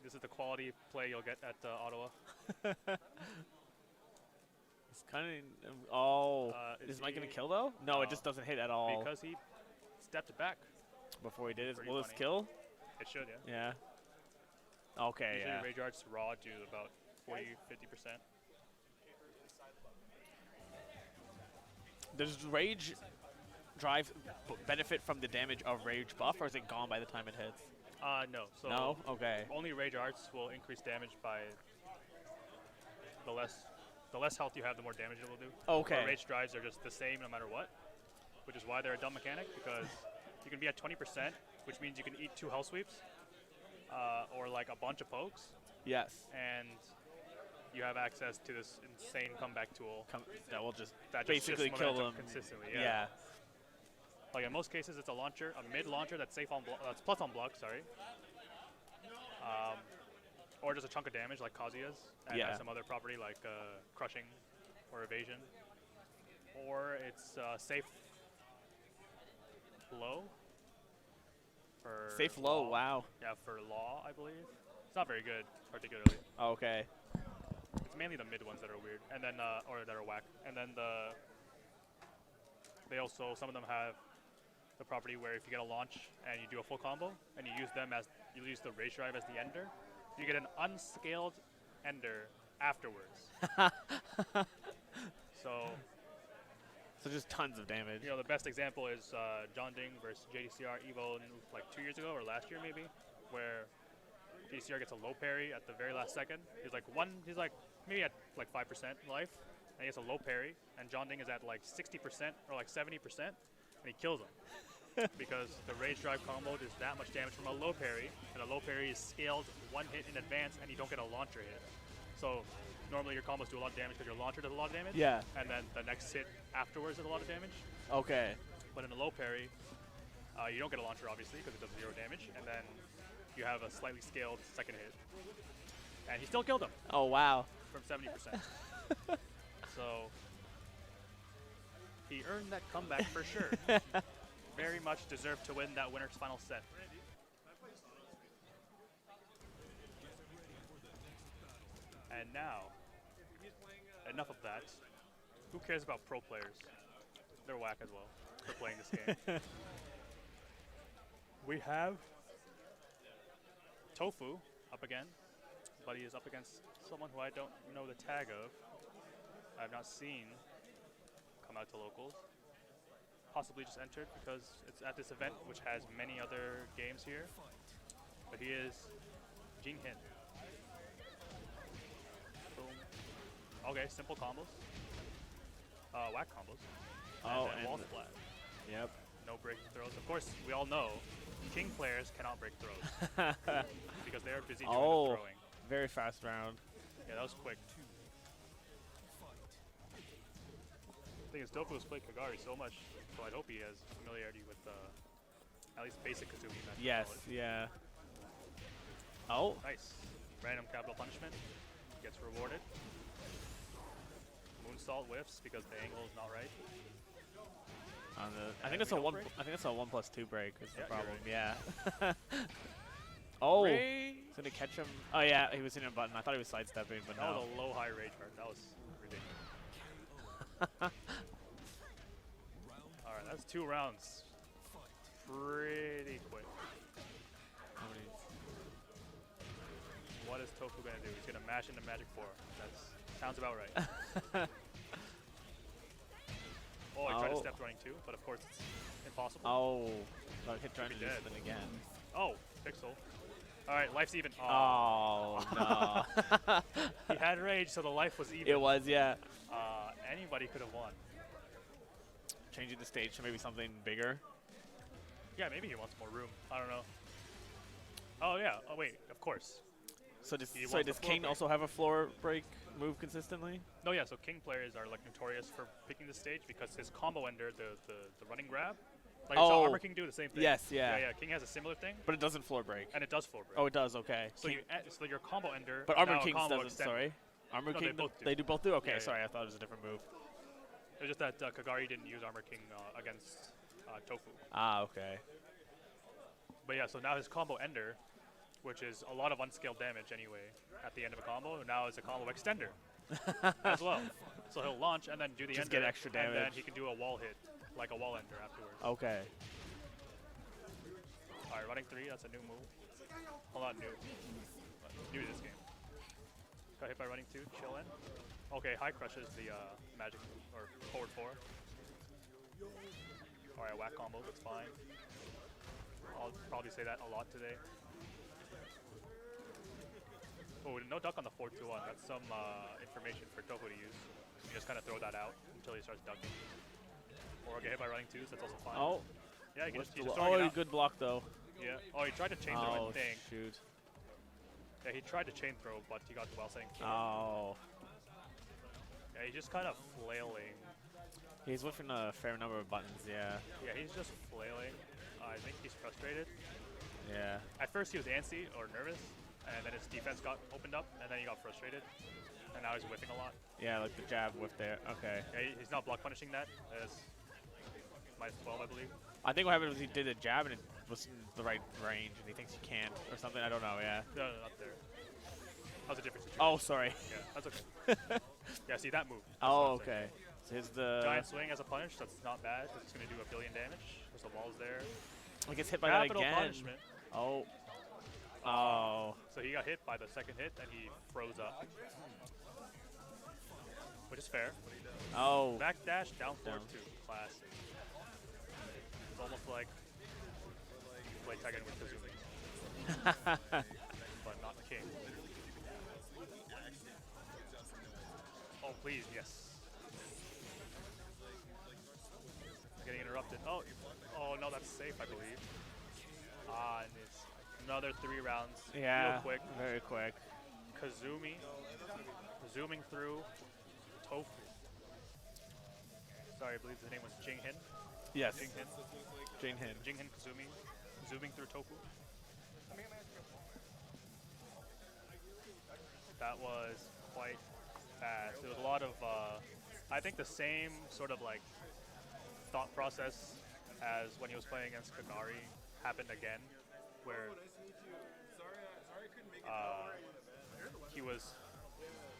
This is the quality play you'll get at Ottawa. It's kind of. Oh, is Mike gonna kill though? No, it just doesn't hit at all. Because he stepped back before he did it. Pretty Will this funny. kill? It should, yeah. Yeah. Okay, Usually yeah. Rage Arts raw do about 40-50%. Does Rage Drive benefit from the damage of Rage buff, or is it gone by the time it hits? No. So No? Okay. only Rage Arts will increase damage by the less health you have, the more damage it will do. Okay. Rage Drives are just the same no matter what, which is why they're a dumb mechanic, because you can be at 20%, which means you can eat 2 hell sweeps, or like a bunch of pokes. Yes. And you have access to this insane comeback tool That will just that basically just kill momentum them consistently. Yeah. Like in most cases, it's a launcher, a mid launcher that's safe on that's plus on block. Sorry. Or just a chunk of damage like Kazuya's, and has some other property like crushing or evasion. Or it's safe low. For safe low. law. Wow. Yeah, for law, I believe. It's not very good, particularly. Okay. It's mainly the mid ones that are weird, and then or that are whack. And then they also, some of them have the property where if you get a launch and you do a full combo and you use them as you use the Rage Drive as the ender, you get an unscaled ender afterwards. So just tons of damage. You know, the best example is John Ding versus JDCR Evo like 2 years ago or last year maybe, where JDCR gets a low parry at the very last second. He's like maybe at like 5% life, and he gets a low parry, and John Ding is at like 60% or like 70%, and and he kills him. Because the rage drive combo does that much damage from a low parry, and a low parry is scaled one hit in advance, and you don't get a launcher hit. So normally your combos do a lot of damage because your launcher does a lot of damage. Yeah. And then the next hit afterwards does a lot of damage. Okay. But in a low parry, you don't get a launcher obviously because it does 0 damage, and then you have a slightly scaled second hit. And he still killed him. Oh wow. From 70%. So he earned that comeback for sure. Very much deserved to win that winner's final set. And now, enough of that. Who cares about pro players? They're whack as well for playing this game. We have Tofu up again, but he is up against someone who I don't know the tag of. I have not seen come out to locals. Possibly just entered because it's at this event, which has many other games here. But he is Jinghin. Boom. Okay, simple combos. Whack combos. Oh, and wall splat. Yep. No breaking throws. Of course, we all know King players cannot break throws because they are busy doing the throwing. Very fast round. Yeah, that was quick. The thing is, Tofu has played Kagari so much, so I hope he has familiarity with at least basic Kazumi. Yes, yeah. Oh. Nice. Random capital punishment. Gets rewarded. Moonsault whiffs because the angle is not right. On the, I think it's a one. I think it's a 1+2 break. Is the problem? Right. Yeah. Oh. He's gonna catch him. Oh yeah, he was hitting a button. I thought he was sidestepping, but that no. was a low high rage guard. That was ridiculous. All right, that's 2 rounds. Pretty quick. What is Tofu gonna do? He's gonna mash into Magic 4. That sounds about right. Oh, I tried to step running too, but of course it's impossible. Oh, got hit trying to dead. then again. Oh, pixel. All right, life's even. Oh, no. He had rage, so the life was even. It was, yeah. Anybody could have won. Changing the stage to maybe something bigger. Yeah, maybe he wants more room. I don't know. Oh yeah. Oh wait, of course. So does King also have a floor break move consistently? No, yeah. So King players are like notorious for picking the stage because his combo ender, the running grab, like so Armor King do the same thing. Yes, yeah. Yeah. King has a similar thing. But it doesn't floor break. And it does floor break. Oh, it does. Okay. So so your combo ender. But Armor King doesn't. Sorry. Armor King. They do both do. Okay. Yeah, sorry, I thought it was a different move. It's just that Kagari didn't use Armor King against Tofu. Ah, okay. But yeah, so now his combo ender, which is a lot of unscaled damage anyway at the end of a combo, now is a combo extender as well. So he'll launch and then do the ender, get extra damage. and then he can do a wall hit, like a wall ender afterwards. Okay. All right, running 3, that's a new move. Well, not new, but new to this game. Got hit by running 2, chill in. Okay, high crushes the magic or forward 4. All right, whack combo, that's fine. I'll probably say that a lot today. Oh, no duck on the 4-2-1. That's some information for Tofu to use. You just kind of throw that out until he starts ducking. Or get hit by running 2s, that's also fine. Oh. Yeah, you can just oh, good block though. Yeah. Oh, he tried to chain throw, I think. Shoot. Yeah, he tried to chain throw, but he got the while setting. Oh. Yeah, he's just kind of flailing. He's whiffing a fair number of buttons, yeah. Yeah, he's just flailing. I think he's frustrated. Yeah. At first he was antsy or nervous, and then his defense got opened up, and then he got frustrated. And now he's whiffing a lot. Yeah, like the jab whiff there. Okay. Yeah, he's not block punishing that. It's -12, I believe. I think what happened was he did a jab and it wasn't the right range, and he thinks he can't or something. I don't know. Yeah. No, not there. That was a different situation. Oh, sorry. Yeah, that's okay. Yeah, see that move. Oh, okay. So here's the giant swing as a punish. That's not bad because it's going to do 1 billion damage. Because the wall's there. He gets hit by that again. Punishment. Oh. Oh. So he got hit by the second hit and he froze up. Which is fair. Oh. Backdash, down forward 2. Classic. It's almost like you play Tekken with Kazumi. But not King. Oh, please, yes. Getting interrupted. Oh, Oh no, that's safe, I believe. And it's another 3 rounds. Yeah, Real quick. very quick. Kazumi zooming through Tofu. Sorry, I believe his name was Jinghin. Yes. Jinghin. Jinghin Kazumi zooming through Tofu. That was quite fast. There was a lot of, I think the same sort of like thought process as when he was playing against Kagari happened again, where he was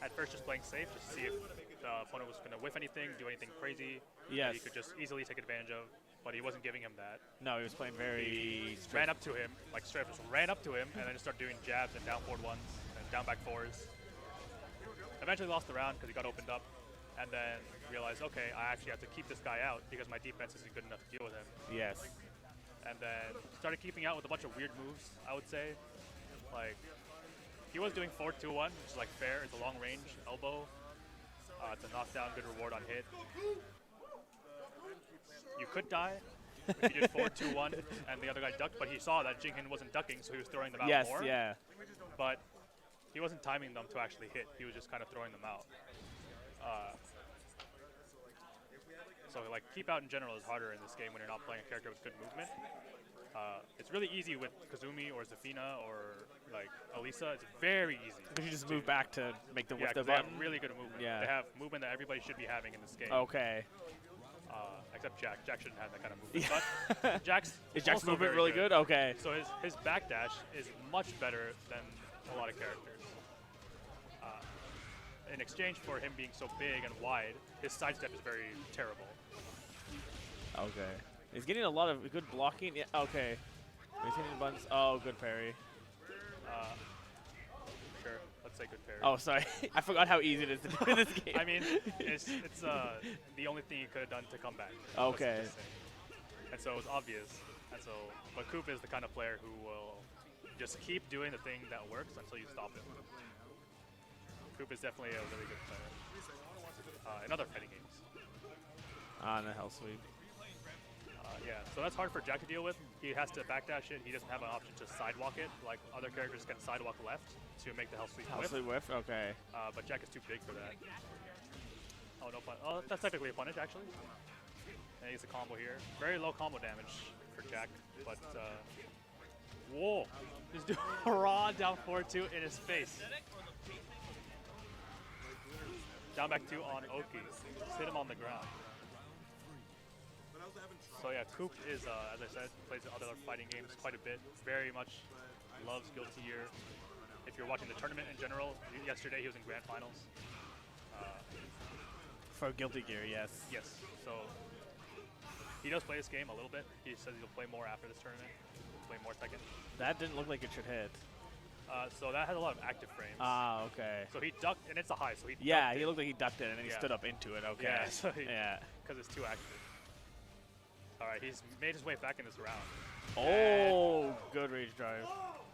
at first just playing safe, just to see if the opponent was going to whiff anything, do anything crazy that he could just easily take advantage of, but he wasn't giving him that. No, he was playing very He ran up to him, like straight up just ran up to him, and then just started doing jabs and down forward ones and down back fours. Eventually lost the round because he got opened up, and then realized, okay, I actually have to keep this guy out because my defense isn't good enough to deal with him. Yes. And then started keeping out with a bunch of weird moves, I would say. Like, he was doing 4-2-1, which is like fair. It's a long range elbow. It's a knockdown, good reward on hit. You could die if you did 4-2-1 and the other guy ducked, but he saw that Jinghin wasn't ducking, so he was throwing them out more. Yes, yeah. But he wasn't timing them to actually hit. He was just kind of throwing them out. So like keep out in general is harder in this game when you're not playing a character with good movement. It's really easy with Kazumi or Zafina or like Elisa. It's very easy. But you just move back to make them with the they have button. really good movement. Yeah. They have movement that everybody should be having in this game. Okay. Except Jack. Jack shouldn't have that kind of movement. But Jack's Is Jack's also movement very really good? Okay. So his backdash is much better than a lot of characters. In exchange for him being so big and wide, his sidestep is very terrible. Okay. He's getting a lot of good blocking. Yeah, okay. Maintaining the buttons. Oh, good parry. Sure, let's say good parry. Oh, sorry. I forgot how easy it is to do in this game. I mean, it's the only thing he could have done to come back. Okay. And so it was obvious. And so, but Koop is the kind of player who will just keep doing the thing that works until you stop him. Koop is definitely a really good player. In other fighting games. On the hell sweep. Yeah, so that's hard for Jack to deal with. He has to backdash it. He doesn't have an option to sidewalk it. Like other characters can sidewalk left to make the hell sweep Hell whiff. sweep whiff? Okay. But Jack is too big for that. Oh, no punish. Oh, that's technically a punish, actually. And he's a combo here. Very low combo damage for Jack, but whoa! Just do a raw down 4-2 in his face. Down back 2 on Oki. Just hit him on the ground. So yeah, Koop is, as I said, plays other fighting games quite a bit. Very much loves Guilty Gear. If you're watching the tournament in general, yesterday he was in Grand Finals. For Guilty Gear, yes. Yes, so he does play this game a little bit. He says he'll play more after this tournament, play more Tekken. That didn't look like it should hit. So that has a lot of active frames. Ah, okay. So he ducked, and it's a high, so he Yeah, he looked like he ducked it, and then he Yeah. stood up into it. Okay. Yeah, so yeah. because it's too active. All right, he's made his way back in this round. Oh, good rage drive.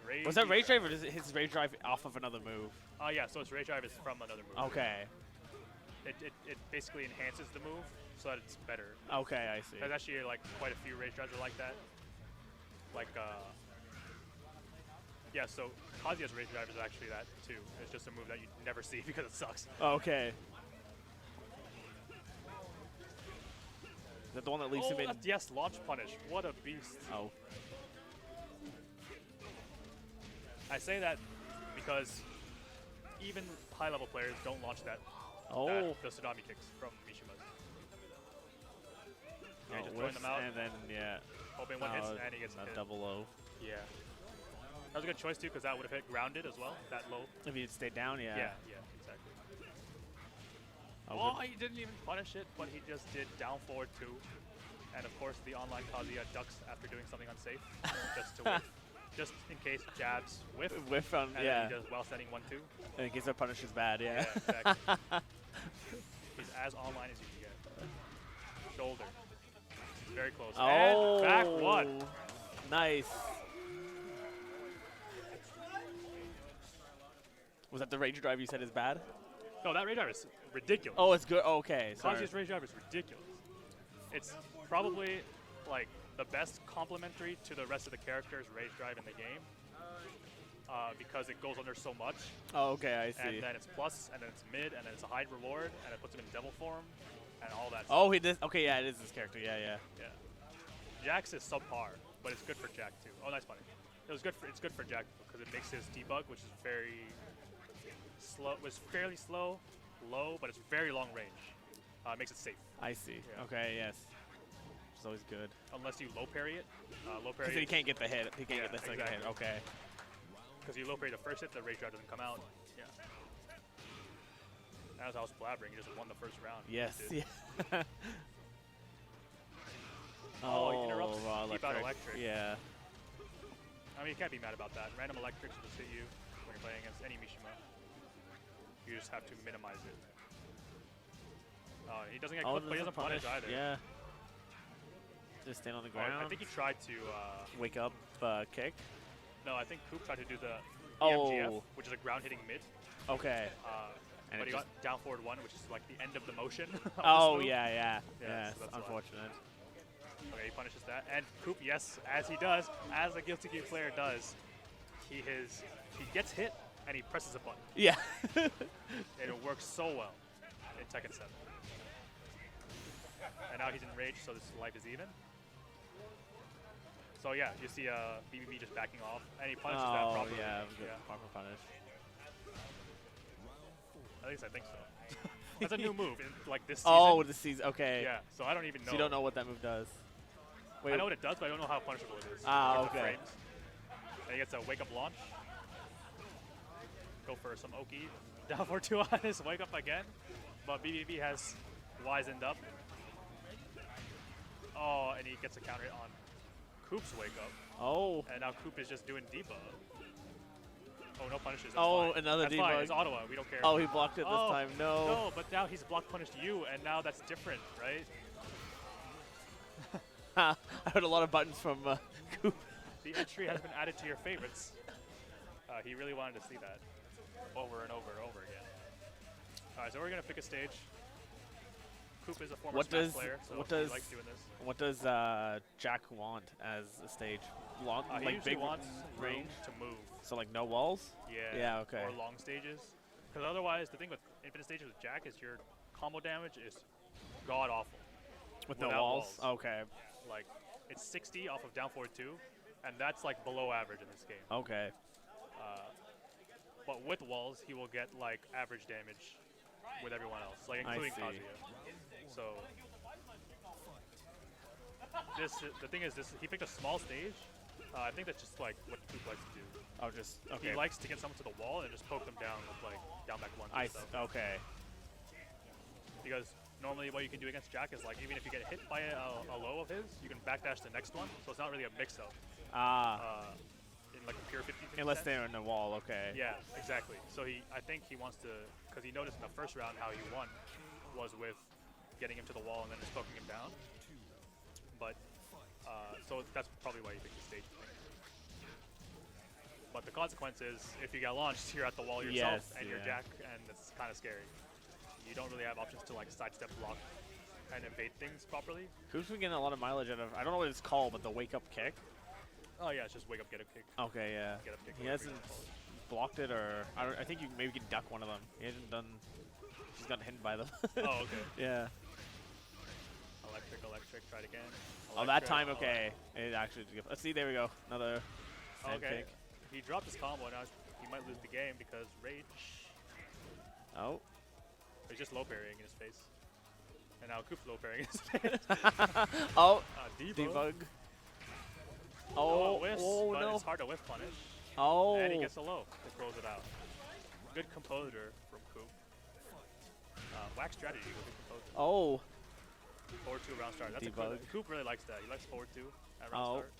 Rage Was that rage drive, or is his rage drive off of another move? Yeah, so his rage drive is from another move. Okay. It basically enhances the move so that it's better. Okay, I see. There's actually like quite a few rage drives are like that. Like, yeah, so Kazuya's rage drive is actually that too. It's just a move that you never see because it sucks. Okay. Is that the one that leaves him in? Yes, launch punish. What a beast. Oh. I say that because even high-level players don't launch that. Oh. The tsunami kicks from Mishima's. Yeah, just throwing whiffs, them out. and then, yeah. Hoping one hits, and he gets a hit. double low. Yeah. That was a good choice, too, because that would have hit grounded as well, that low. If he had stayed down, yeah. Yeah, exactly. Oh, He didn't even punish it, but he just did down forward 2. And, of course, the online Kazuya ducks after doing something unsafe, just to whiff. Just in case jabs whiff. Whiff on, and yeah. then he does while standing 1-2. And in case their punish is bad, yeah. Yeah, exactly. He's as online as you can get. Shoulder. He's very close. Oh, and back 1. Nice. Was that the rage drive you said is bad? No, that rage drive is ridiculous. Oh, it's good. Okay, sorry. Kazuya's rage drive is ridiculous. It's probably like the best complementary to the rest of the characters' rage drive in the game because it goes under so much. Oh, okay, I see. And then it's plus, and then it's mid, and then it's a high reward, and it puts him in devil form, and all that Oh, stuff. he does. Okay, yeah, it is this character. Yeah, yeah. Yeah. Jax is subpar, but it's good for Jack too. Oh, nice punish. It's good for Jack because it makes his debug, which is very slow, was fairly slow, low, but it's very long range. Makes it safe. I see. Yeah. Okay, yes. It's always good. Unless you low parry it. Low parry. Because he can't get the hit. He can't get the second hit. exactly. Okay. Because you low parry the first hit, the rage drive doesn't come out. Yeah. As I was blabbering, you just won the first round. Yes. Yeah. Oh, he interrupts. Raw Keep out electric. Yeah. I mean, you can't be mad about that. Random electrics will just hit you when you're playing against any Mishima. You just have to minimize it. He doesn't get clipped, but he doesn't punish either. Yeah. Just stand on the ground. I think he tried to wake up, kick. No, I think Koop tried to do the Oh. EMGF, which is a ground hitting mid. Okay. But he got down forward 1, which is like the end of the motion. Oh, yeah, yeah. Yeah, Yeah, so that's unfortunate. Okay, he punishes that. And Koop, yes, as he does, as a Guilty Gear player does, he gets hit and he presses a button. Yeah. And it works so well in Tekken 7. And now he's in rage, so this life is even. So yeah, you see BBB just backing off, and he punishes that properly. Yeah, good proper punish. At least I think so. That's a new move in like this season. Oh, this season. Okay. Yeah, so I don't even know. So you don't know what that move does. Wait. I know what it does, but I don't know how punishable it is. Ah, With the okay. frames. And he gets a wake up launch. Go for some Oki. Down for 2 on his wake up again. But BBB has wisened up. Oh, and he gets a counter hit on Koop's wake up. Oh. And now Koop is just doing debug. Oh, no punishes. That's Oh, fine. another that's debug. Fine. It's Ottawa. We don't care. Oh, he blocked it this time. No. No, but now he's block punished you, and now that's different, right? I heard a lot of buttons from Koop. The entry has been added to your favorites. He really wanted to see that over and over and over again. All right, so we're gonna pick a stage. Koop is a former Smash player, so he likes doing this. What does Jack want as a stage? Long, He like usually big wants range room to move. So like no walls? Yeah. Yeah. Okay. Or long stages. Because otherwise, the thing with infinite stages with Jack is your combo damage is god awful. With no without walls? Okay. Like it's 60 off of down forward 2, and that's like below average in this game. Okay. But with walls, he will get like average damage with everyone else, like including Kazuya. So the thing is, he picked a small stage. I think that's just like what Koop likes to do. Oh, just okay. He likes to get someone to the wall and just poke them down with like down back one. Okay. Because normally what you can do against Jack is like even if you get hit by a low of his, you can backdash the next one. So it's not really a mix-up. In like a pure 50-50 Unless sense. they're in the wall, okay. Yeah, exactly. So I think he wants to, because he noticed in the first round how he won was with getting him to the wall and then just poking him down. But, so that's probably why he picked the stage thing. But the consequence is, if you get launched, you're at the wall yourself, and you're Jack, and it's kind of scary. You don't really have options to like sidestep, block, and evade things properly. Koop's been getting a lot of mileage out of, I don't know what it's called, but the wake up kick. Oh yeah, it's just wake up, get a kick. Okay, yeah. Get up, kick. He hasn't blocked it, or I think you maybe can duck one of them. He hasn't done. He's gotten hit by them. Oh, okay. Yeah. Electric, try it again. Oh, that time, okay. It actually. Let's see. There we go. Another. Okay. He dropped his combo, now he might lose the game because rage. Oh. He's just low parrying in his face. And now Koop's low parrying in his face. Oh. Debug. Oh, whiffs, but no. it's hard to whiff punish. Oh. And he gets a low to close it out. Good composure from Koop. Whack strategy with good composure. Oh. Forward 2 round start. That's Debug. Koop really likes that. He likes forward 2 at round start.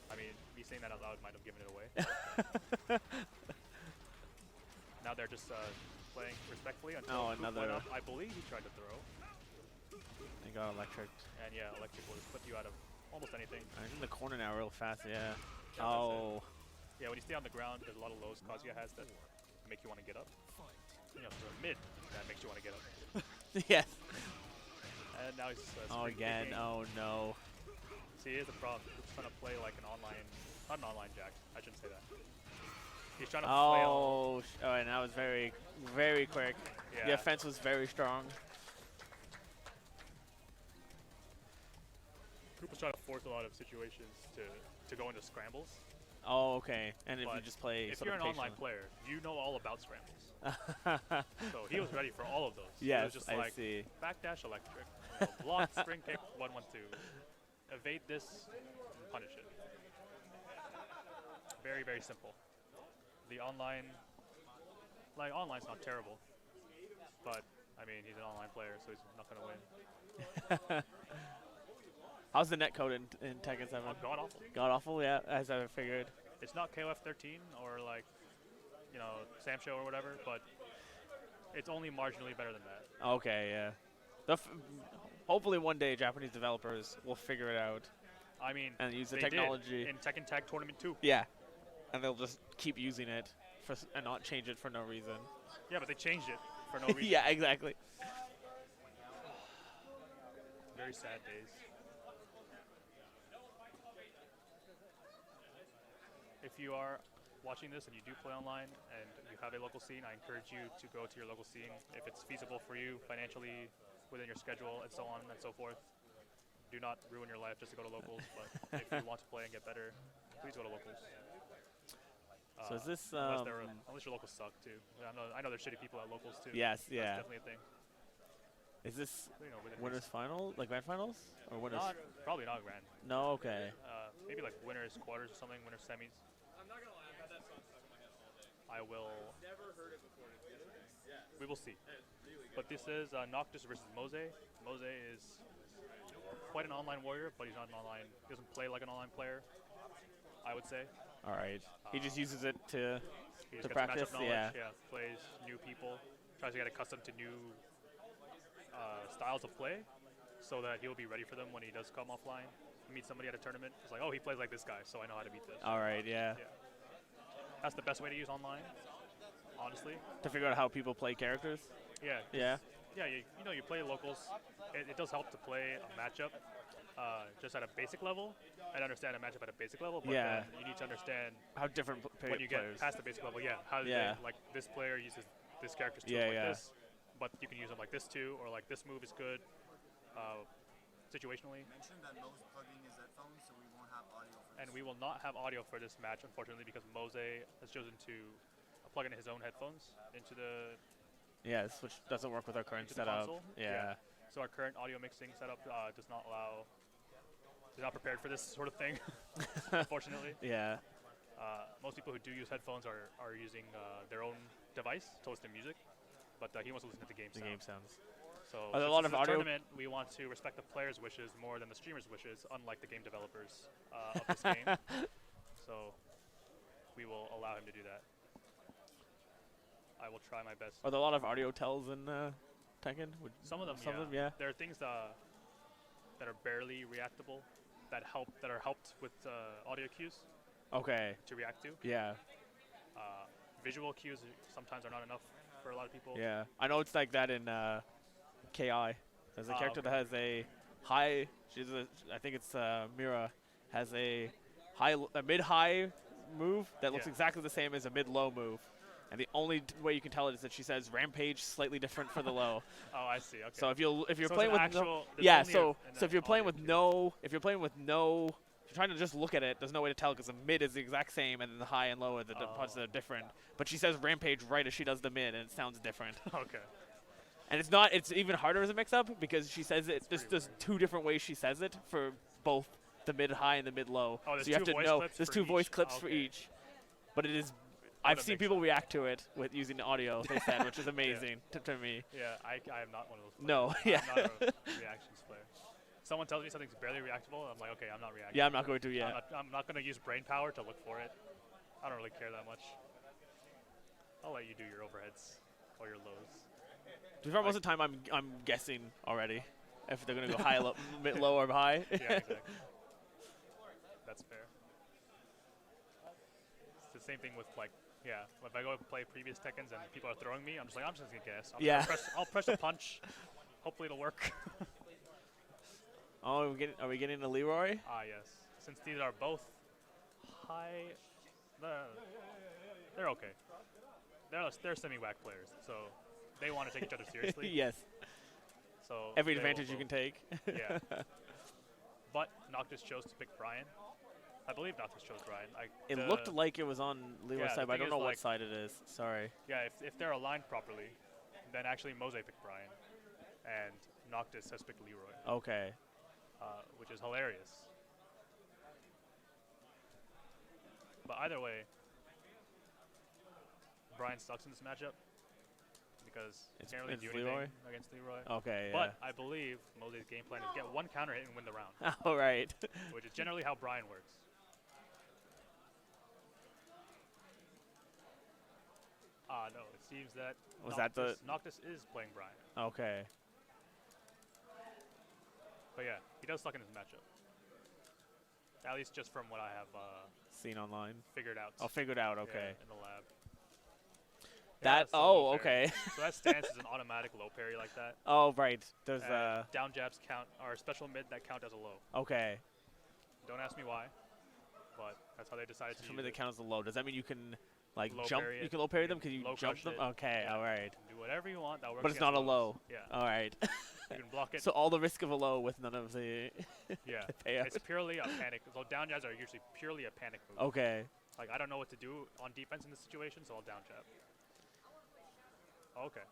I mean, me saying that out loud might have given it away. Now they're just playing respectfully until Koop went up. I believe he tried to throw. He got electric. And yeah, electric will just put you out of almost anything. I'm in the corner now real fast, yeah. Oh. Yeah, when you stay on the ground, there's a lot of lows Kazuya has that make you want to get up. You know, for a mid, that makes you want to get up. Yes. And now he's Oh, again. kicking. Oh, no. See, here's the problem. He's trying to play like an online, not an online jack. I shouldn't say that. He's trying to flail. Oh, and that was very, very quick. Yeah. The offense was very strong. Koop was trying to force a lot of situations to go into scrambles. Oh, okay. And if But you just play if sort you're of an online patient. player, you know all about scrambles. So he was ready for all of those. He Yes, was just I like, see. backdash electric, block, spring kick, 1-1-2. Evade this, and punish it. Very, very simple. The online, like online's not terrible, but I mean he's an online player, so he's not gonna win. How's the netcode in Tekken 7? God awful. God awful, yeah, as I figured. It's not KOF 13 or like, you know, Sam Show or whatever, but it's only marginally better than that. Okay, yeah. Hopefully one day Japanese developers will figure it out. I mean, and use the they technology did in Tekken Tag Tournament 2. Yeah, and they'll just keep using it and not change it for no reason. Yeah, but they changed it for no reason. Yeah, exactly. Very sad days. If you are watching this and you do play online and you have a local scene, I encourage you to go to your local scene if it's feasible for you financially, within your schedule, and so on and so forth. Do not ruin your life just to go to locals, but if you want to play and get better, please go to locals. So is this unless your locals suck too? I know there's shitty people at locals too. Yes, yeah. That's definitely a thing. Is this within winners final, like grand finals, or winners? Probably not grand. No, okay. Maybe like winners quarters or something, winners semis. I'm not gonna lie, I've had that song stuck in my head all day. I will. Never heard it before. We will see. But this is Noctis versus Moze. Moze is quite an online warrior, but he's not an online. He doesn't play like an online player, I would say. All right. He just uses it to matchup practice. knowledge, yeah. Plays new people, tries to get accustomed to new styles of play, so that he'll be ready for them when he does come offline. He meets somebody at a tournament. It's like, oh, he plays like this guy, so I know how to beat this. All right. Yeah. That's the best way to use online, honestly. To figure out how people play characters. Yeah. Yeah. Yeah, you know, you play locals. It does help to play a matchup just at a basic level and understand a matchup at a basic level. But then you need to understand how different when you players. get past the basic level. Yeah, how do they, like this player uses this character's tools like this, but you can use them like this too, or like this move is good situationally. You mentioned that Moze plugging his headphones, so we won't have audio for this. And we will not have audio for this match, unfortunately, because Moze has chosen to plug in his own headphones into the which doesn't work with our current into the setup. console. Yeah. So our current audio mixing setup does not allow. Is not prepared for this sort of thing, unfortunately. Yeah. Most people who do use headphones are using their own device to listen to music, but he wants to listen to the game sounds. So are there a lot of audio? Tournament, we want to respect the players' wishes more than the streamers' wishes, unlike the game developers of this game. So we will allow him to do that. I will try my best. Are there a lot of audio tells in Tekken? Some of them, yeah. There are things that are barely reactable, that are helped with audio cues. Okay. To react to. Yeah. Visual cues sometimes are not enough for a lot of people. Yeah. I know it's like that in KI. There's a character that has a high. I think it's Mira has a mid-high move that looks exactly the same as a mid-low move. And the only way you can tell it is that she says rampage slightly different for the low. Oh, I see. Okay. So if you're so playing with if you're playing with if you're trying to just look at it, there's no way to tell because the mid is the exact same and then the high and low are the parts that are different. But she says rampage right as she does the mid and it sounds different. Okay. And it's even harder as a mix-up because she says it. There's two different ways she says it for both the mid-high and the mid-low. Oh, so you have to know there's two voice clips for each. But it is. I've seen people react to it with using the audio, they said, which is amazing to me. Yeah, I am not one of those players. No, yeah. I'm not a reactions player. Someone tells me something's barely reactable, I'm like, okay, I'm not reacting. Yeah, I'm not going to, I'm not going to use brain power to look for it. I don't really care that much. I'll let you do your overheads or your lows. To be fair, most of the time I'm guessing already if they're going to go high, mid, low, or high. Yeah, exactly. That's fair. It's the same thing with like, if I go play previous Tekkens and people are throwing me, I'm just going to guess. I'll press a punch. Hopefully it'll work. Oh, are we getting a Leroy? Ah, yes. Since these are both high, they're okay. They're semi-whack players, so they want to take each other seriously. Yes. So Every they will advantage you can both. take. Yeah. But Noctis chose to pick Bryan. I believe Noctis chose Bryan. It looked like it was on Leroy's Yeah, side, the but I thing don't know is, what like- side it is. Sorry. Yeah, if they're aligned properly, then actually Moze picked Bryan, and Noctis has picked Leroy, Okay. which is hilarious. But either way, Bryan sucks in this matchup because he can't really it's do anything Leroy? against Leroy. Okay, But I believe Moze's game plan is get one counter hit and win the round, yeah. All right. which is generally how Bryan works. No, it seems that Was that the- Noctis is playing Bryan. Okay. But yeah, he does suck in this matchup. At least just from what I have Seen online. figured out. Oh, figured out. Yeah, Okay. in the lab. That. that's a low Oh, parry. okay. So that stance is an automatic low parry like that. Oh, right. There's And down jabs count, or special mid that count as a low. Okay. Don't ask me why, but that's how they decided to Somebody use that counts as a low. Does that mean you can like Low jump? parry You it. can low parry You them can because you low jump crush them. it. Okay. Yeah. All right. Do whatever you want. That works. But it's not against a low. Yeah. All right. You can block it. So all the risk of a low with none of the Yeah. payout. It's purely a panic. So down jabs are usually purely a panic move. Okay. Like, I don't know what to do on defense in this situation, so I'll down jab. Okay.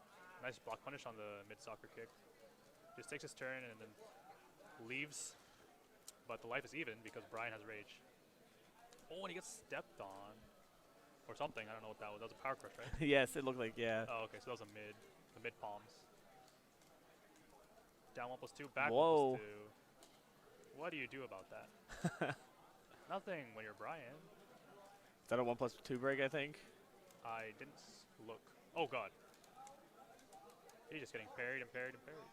Nice block punish on the mid-soccer kick. Just takes his turn and then leaves. But the life is even because Bryan has rage. Oh, and he gets stepped on. Or something. I don't know what that was. That was a power crush, right? Yes, it looked like Oh, okay. So that was a mid. The mid palms. Down 1+2. Back Whoa. 1+2. What do you do about that? Nothing when you're Bryan. Is that a 1+2 break? I think. I didn't look. Oh, God. He's just getting parried and parried and parried.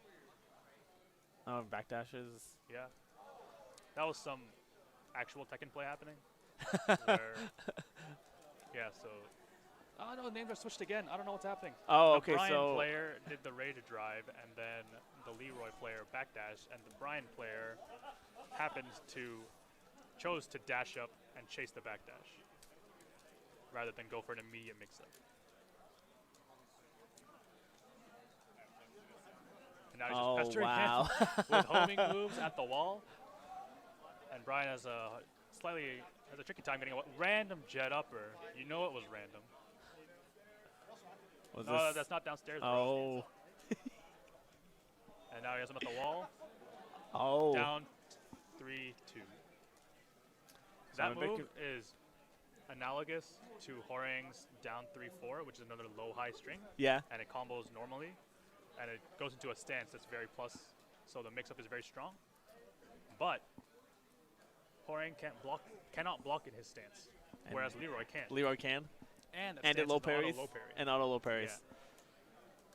Oh, backdashes. Yeah. That was some actual Tekken play happening. Where, yeah, so. Oh, no, names are switched again. I don't know what's happening. Oh, The okay. Bryan So player did the rage drive, and then the Leroy player backdash, and the Bryan player happened to chose to dash up and chase the backdash rather than go for an immediate mix-up. And now he's just pestering wow. him with homing moves at the wall. And Bryan has a tricky time getting a random jet upper. You know it was random. Was Oh, this? that's not downstairs, bro. Oh. And now he has him at the wall. Oh. Down 3-2. That I'm a bit move is analogous to Horang's down 3-4, which is another low-high string, Yeah. and it combos normally, and it goes into a stance that's very plus, so the mix-up is very strong. But Horang cannot block in his stance, And whereas Leroy can. Leroy can. And that And it stance low is an auto parries. low parry. And auto low parries.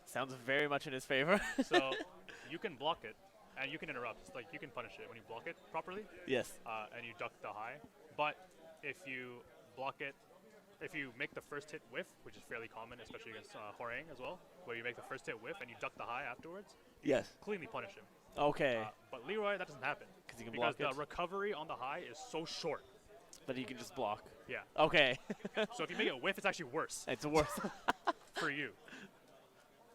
Sounds very much in his favor. So you can block it, and you can interrupt. It's like you can punish it when you block it properly, Yes. and you duck the high. But if you block it, if you make the first hit whiff, which is fairly common, especially against Horang as well, where you make the first hit whiff and you duck the high afterwards, Yes. cleanly punish him. Okay. But Leroy, that doesn't happen. Because he can Because block the it. recovery on the high is so short. But he can just block. Yeah. Okay. So if you make it whiff, it's actually worse It's worse. for you.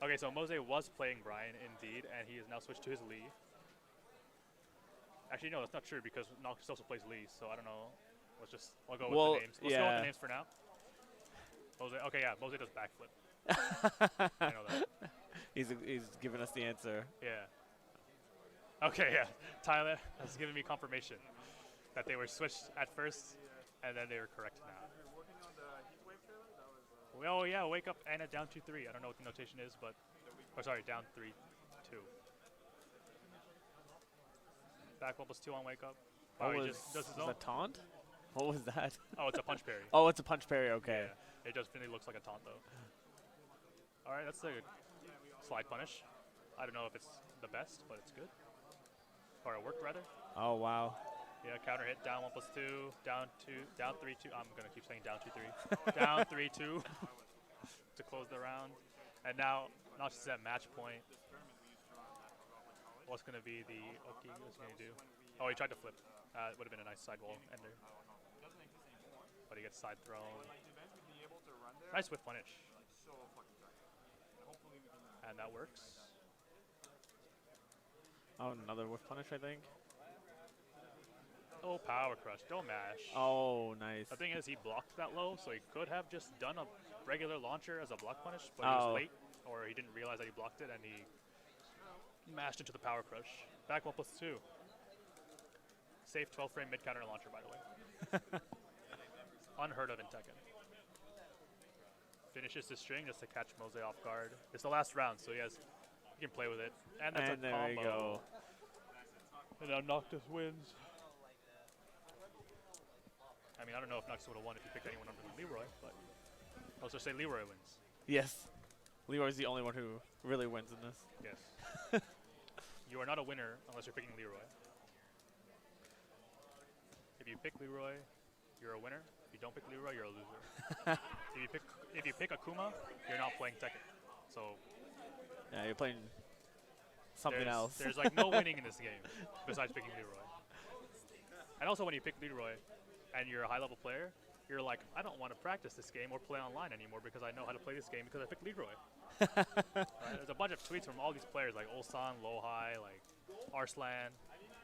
Okay, so Moze was playing Bryan indeed, and he has now switched to his Lee. Actually, no, that's not true because Noctis also plays Lee, so I don't know. I'll go with Well, the names. Let's go with yeah. the names for now. Moze, okay, yeah, Moze does backflip. I know that. he's giving us the answer. Yeah. Okay, yeah. Tyler has given me confirmation that they were switched at first, and then they were correct now. Oh yeah, wake up and a down 2-3. I don't know what the notation is, but down 3-2. Back 1+2 on wake up. Oh, he just does his was own. that taunt? What was that? Oh, it's a punch parry. Oh, it's a punch parry. Okay. Yeah, it definitely looks like a taunt though. All right, that's a slide punish. I don't know if it's the best, but it's good. Or it worked rather. Oh wow. Yeah, counter hit, down 1+2, down 3-2. I'm gonna keep saying down 2-3. Down 3-2 to close the round. And now Noctis is at match point. what's going to be the Oki? What's going to do? Oh, he tried to flip. It would have been a nice sidewall ender. But he gets side thrown. Nice whip punish. And that works. Oh, another whiff punish, I think. Oh, power crush. Don't mash. Oh, nice. The thing is, he blocked that low, so he could have just done a regular launcher as a block punish, but he was late, or he didn't realize that he blocked it, and he mashed into the power crush. Back 1+2. Safe 12-frame mid-counter launcher, by the way. Unheard of in Tekken. Finishes the string just to catch Moze off guard. It's the last round, so he can play with it. And that's a there combo. we go. And now Noctis wins. I mean, I don't know if Noctis would have won if he picked anyone other than Leroy, but let's just say Leroy wins. Yes. Leroy's the only one who really wins in this. Yes. You are not a winner unless you're picking Leroy. If you pick Leroy, you're a winner. If you don't pick Leroy, you're a loser. if you pick Akuma, you're not playing Tekken. So yeah, you're playing something else. There's like no winning in this game besides picking Leroy. And also when you pick Leroy and you're a high-level player, you're like, I don't want to practice this game or play online anymore because I know how to play this game because I picked Leroy. Right? There's a bunch of tweets from all these players like Ulsan, Lohai, like Arslan.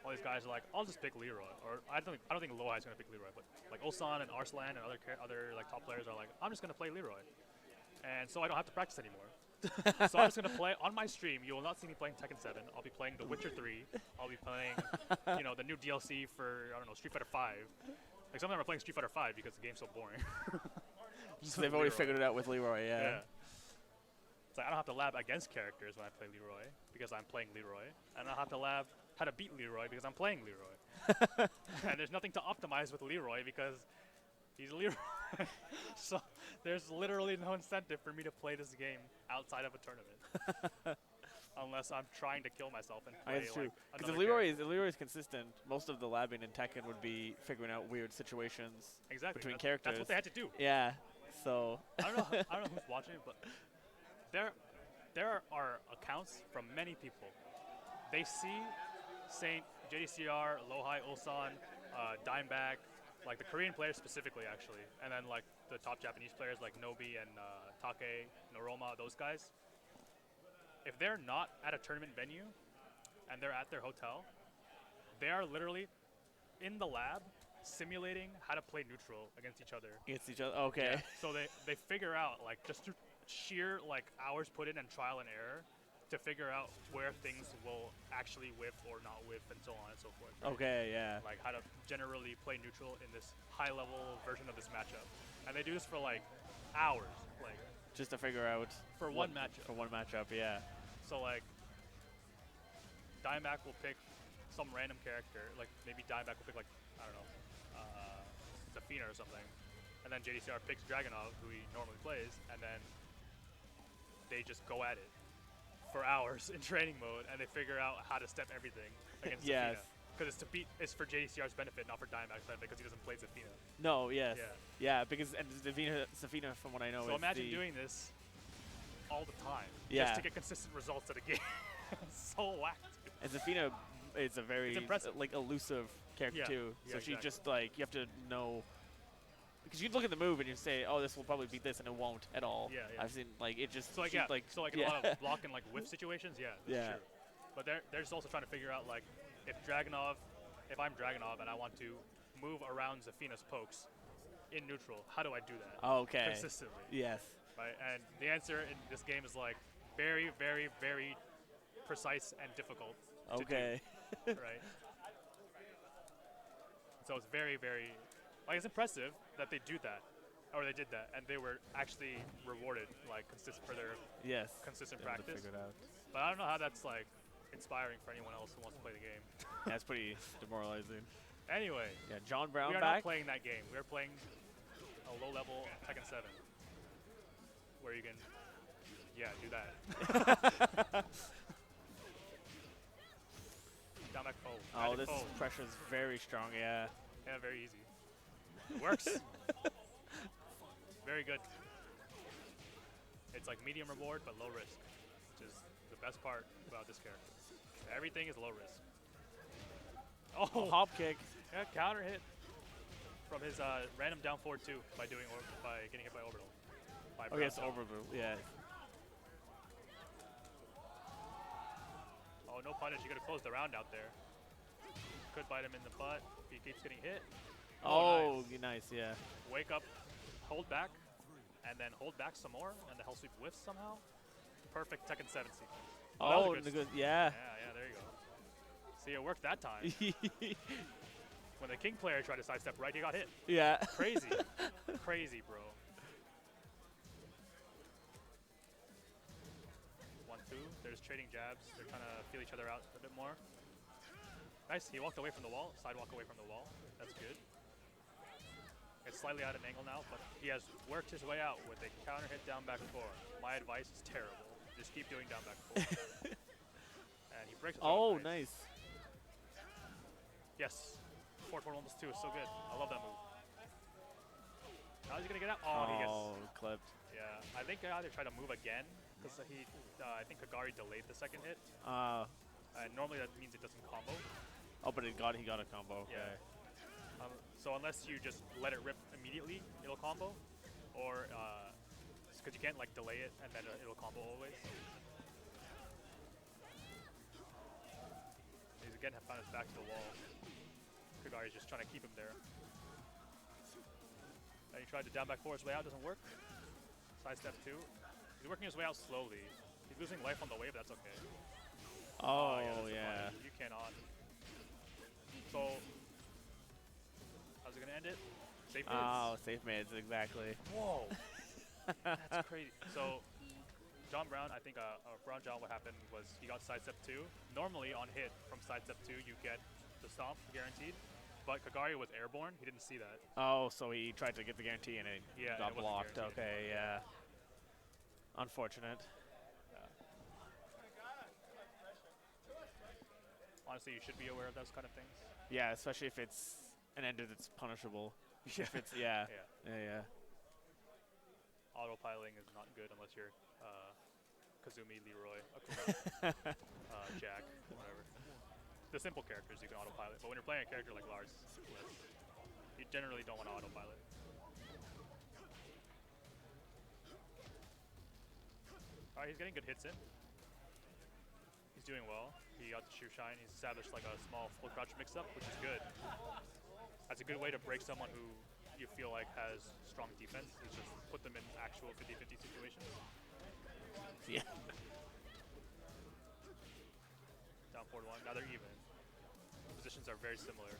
All these guys are like, I'll just pick Leroy. Or I don't think Lohai's going to pick Leroy, but like Ulsan and Arslan and other like top players are like, I'm just going to play Leroy. And so I don't have to practice anymore. So I'm just going to play on my stream. You will not see me playing Tekken 7. I'll be playing The Witcher 3. I'll be playing, the new DLC for, I don't know, Street Fighter 5. Like some of them are playing Street Fighter 5 because the game's so boring. So they've already figured it out with Leroy, yeah. It's like I don't have to lab against characters when I play Leroy because I'm playing Leroy. And I don't have to lab how to beat Leroy because I'm playing Leroy. And there's nothing to optimize with Leroy because he's Leroy. So there's literally no incentive for me to play this game outside of a tournament. Unless I'm trying to kill myself and play That's true. like Because if Leroy is consistent, most of the labbing in Tekken would be figuring out weird situations between characters. That's what they had to do. Yeah. So I don't know who's watching it, but there are accounts from many people. They see Saint, JDCR, Lohai, Ulsan, Dimebag, like the Korean players specifically actually, and then like the top Japanese players like Nobi and Take, Noroma, those guys. If they're not at a tournament venue and they're at their hotel, they are literally in the lab simulating how to play neutral against each other. Against each other, okay. Yeah. So they figure out, like, just through sheer like hours put in and trial and error to figure out where things will actually whiff or not whiff and so on and so forth. Right? Okay, yeah. Like how to generally play neutral in this high-level version of this matchup. And they do this for like hours. Like, just to figure out for one matchup. For one matchup, yeah. So like, Dimebag will pick some random character. Like maybe Dimebag will pick like, I don't know, Zafina or something, and then JDCR picks Dragunov, who he normally plays, and then they just go at it for hours in training mode, and they figure out how to step everything against Zafina. Because it's for JDCR's benefit, not for Dimebag's benefit, because he doesn't play Zafina. No, yes. Yeah, because and Zafina, from what I know, so is imagine doing this all the time, just to get consistent results at a game. It's so whacked. And Zafina is a very like elusive character too. So she just like, you have to know, because you look at the move and you say, oh, this will probably beat this, and it won't at all. Yeah. I've seen like it just so like in a lot of block and like whiff situations, that's true. But they're just also trying to figure out like if I'm Dragunov and I want to move around Zafina's pokes in neutral, how do I do that? Okay. Consistently. Yes. Right, and the answer in this game is like very, very, very precise and difficult to do, right? So it's very, very, like, it's impressive that they do that, or they did that, and they were actually rewarded, like, for their consistent practice. But I don't know how that's like inspiring for anyone else who wants to play the game. That's pretty demoralizing. Anyway, John Brown we are back. not playing that game. We are playing a low-level Tekken 7. Where you can, do that. Down back fold. Oh, this pressure is very strong, Yeah, very easy. It works. Very good. It's like medium reward, but low risk. is the best part about this character. Everything is low risk. Oh, hop kick. Yeah, counter hit from his random down forward too by getting hit by orbital. By Okay, it's brownjohn. orbital. Yeah. Oh, no punish. You gotta close the round out there. Could bite him in the butt. He keeps getting hit. Oh, nice. nice. Yeah. Wake up, hold back, and then hold back some more, and the hell sweep whiffs somehow. Perfect Tekken 7 sequence. Oh, that was a good yeah. Yeah, there you go. See, it worked that time. When the King player tried to sidestep right, he got hit. Yeah. Crazy. Crazy, bro. 1-2. They're just trading jabs. They're trying to feel each other out a bit more. Nice. He walked away from the wall. Sidewalk away from the wall. That's good. It's slightly out of an angle now, but he has worked his way out with a counter hit down back 4. My advice is terrible. Just keep doing down back 4. And he breaks it. Oh, nice. Yes. Forward almost 2 is so good. I love that move. How's he gonna get out? Oh, he gets clipped. Yeah, I think I either try to move again because I think Kagari delayed the second hit. And normally that means it doesn't combo. Oh, but he got a combo. Okay. Yeah. So unless you just let it rip immediately, it'll combo, or because you can't like delay it and then it'll combo always. He's again found his back to the wall. Kagari's just trying to keep him there. And he tried to down back 4 his way out, doesn't work. Side step 2. He's working his way out slowly. He's losing life on the way, but that's okay. Oh, that's yeah. you cannot. So, how's it gonna end it? Safe mids. Oh, safe mids, exactly. Whoa. That's crazy. So, John Brown, I think brownjohn, what happened was he got sidestep 2. Normally on hit from sidestep 2, you get the stomp guaranteed. But Kagari was airborne. He didn't see that. Oh, so he tried to get the guarantee and it got it wasn't blocked. guaranteed Okay, yeah. Unfortunate. Honestly, you should be aware of those kind of things. Yeah, especially if it's an ender that's punishable. If it's, yeah. Yeah. Autopiling is not good unless you're Kazumi, Leroy, Jack, whatever. The simple characters you can autopilot, but when you're playing a character like Lars, you generally don't want to autopilot. Alright, he's getting good hits in. He's doing well. He got the shoe shine. He's established like a small full crouch mix-up, which is good. That's a good way to break someone who you feel like has strong defense, is just put them in actual 50-50 situations. Yeah. Down 4-1. Now they're even. Positions are very similar.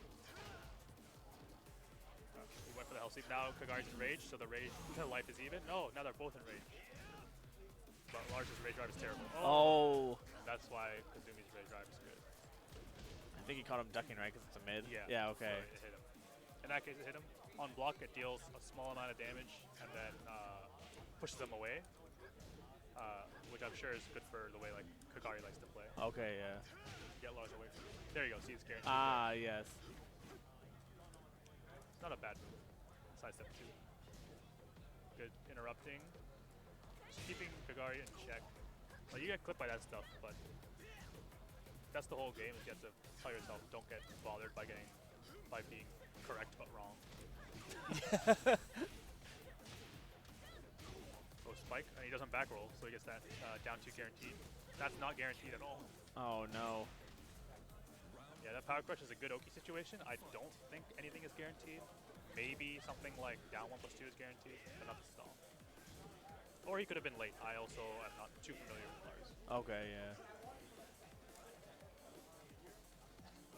He went for the hell sweep. Now Kagari's in rage, so the life is even. No, now they're both in rage. But Lars' rage drive is terrible. Oh. That's why Kazumi's rage drive is good. I think he caught him ducking, right? Because it's a mid? Yeah. Yeah, okay. So it hit him. In that case, it hit him. On block, it deals a small amount of damage and then pushes them away, which I'm sure is good for the way like Kagari likes to play. Okay, yeah. Get Lars away from him. There you go. See, it's guaranteed. Ah, yes. It's not a bad move. Sidestep 2. Good interrupting. Just keeping Kagari in check. Well, you get clipped by that stuff, but that's the whole game. Is you have to tell yourself, don't get bothered by being correct but wrong. Oh, spike, and he doesn't back roll, so he gets that down 2 guaranteed. That's not guaranteed at all. Oh, no. Yeah, that power crush is a good Oki situation. I don't think anything is guaranteed. Maybe something like down 1+2 is guaranteed, but not the stall. Or he could have been late. I also am not too familiar with Lars. Okay, yeah.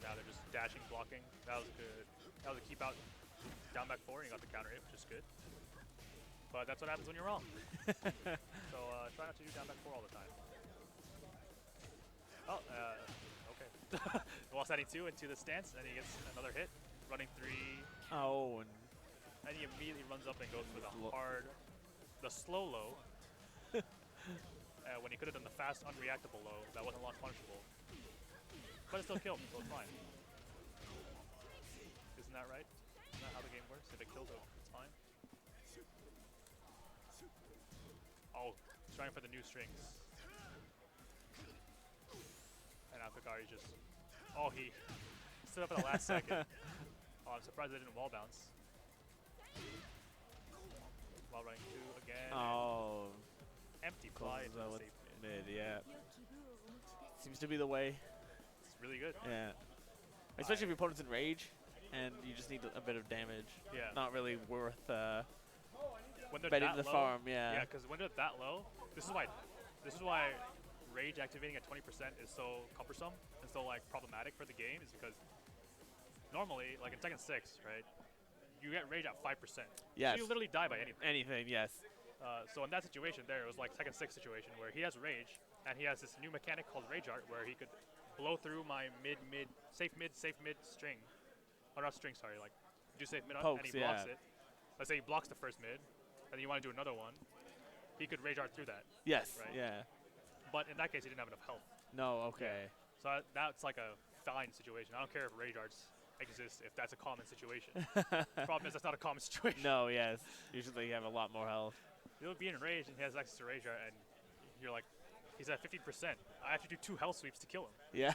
Now they're just dashing, blocking. That was good. That was a keep out down back 4, and you got the counter hit, which is good. But that's what happens when you're wrong. So try not to do down back 4 all the time. Oh, okay. Wall standing 2 into the stance, and he gets another hit. Running 3. Oh, and he immediately runs up and goes for the slow low. When he could have done the fast, unreactable low, that wasn't launch punishable. But it still killed, so it's fine. Isn't that right? Isn't that how the game works? If it kills, it's fine. Oh, trying for the new strings. now Kagari just, oh, he stood up at the last second. Oh, I'm surprised they didn't wall bounce. While running 2 again. Oh. Empty fly into the safe mid. Yeah. Seems to be the way. It's really good. Yeah. Especially if your opponent's in rage and you just need a bit of damage. Yeah. Not really worth when they're betting that the low, farm, yeah. Yeah, because when they're that low, this is why rage activating at 20% is so cumbersome and so like problematic for the game, is because normally, like in Tekken 6, right, you get rage at 5%. Yes. So you literally die by anything. Anything, yes. So in that situation there, it was like Tekken 6 situation where he has rage, and he has this new mechanic called Rage Art where he could blow through my safe mid string. Oh, not string, sorry, like, do safe mid Pokes, and he blocks it. Let's say he blocks the first mid, and then you want to do another one. He could Rage Art through that. Yes, right? yeah. But in that case, he didn't have enough health. No, okay. Yeah. So that's like a fine situation. I don't care if Rage Arts exist, if that's a common situation. The problem is that's not a common situation. No, yes. Usually you have a lot more health. He'll be in rage and he has access to Rage Art, and you're like, he's at 15%. I have to do 2 health sweeps to kill him. Yeah.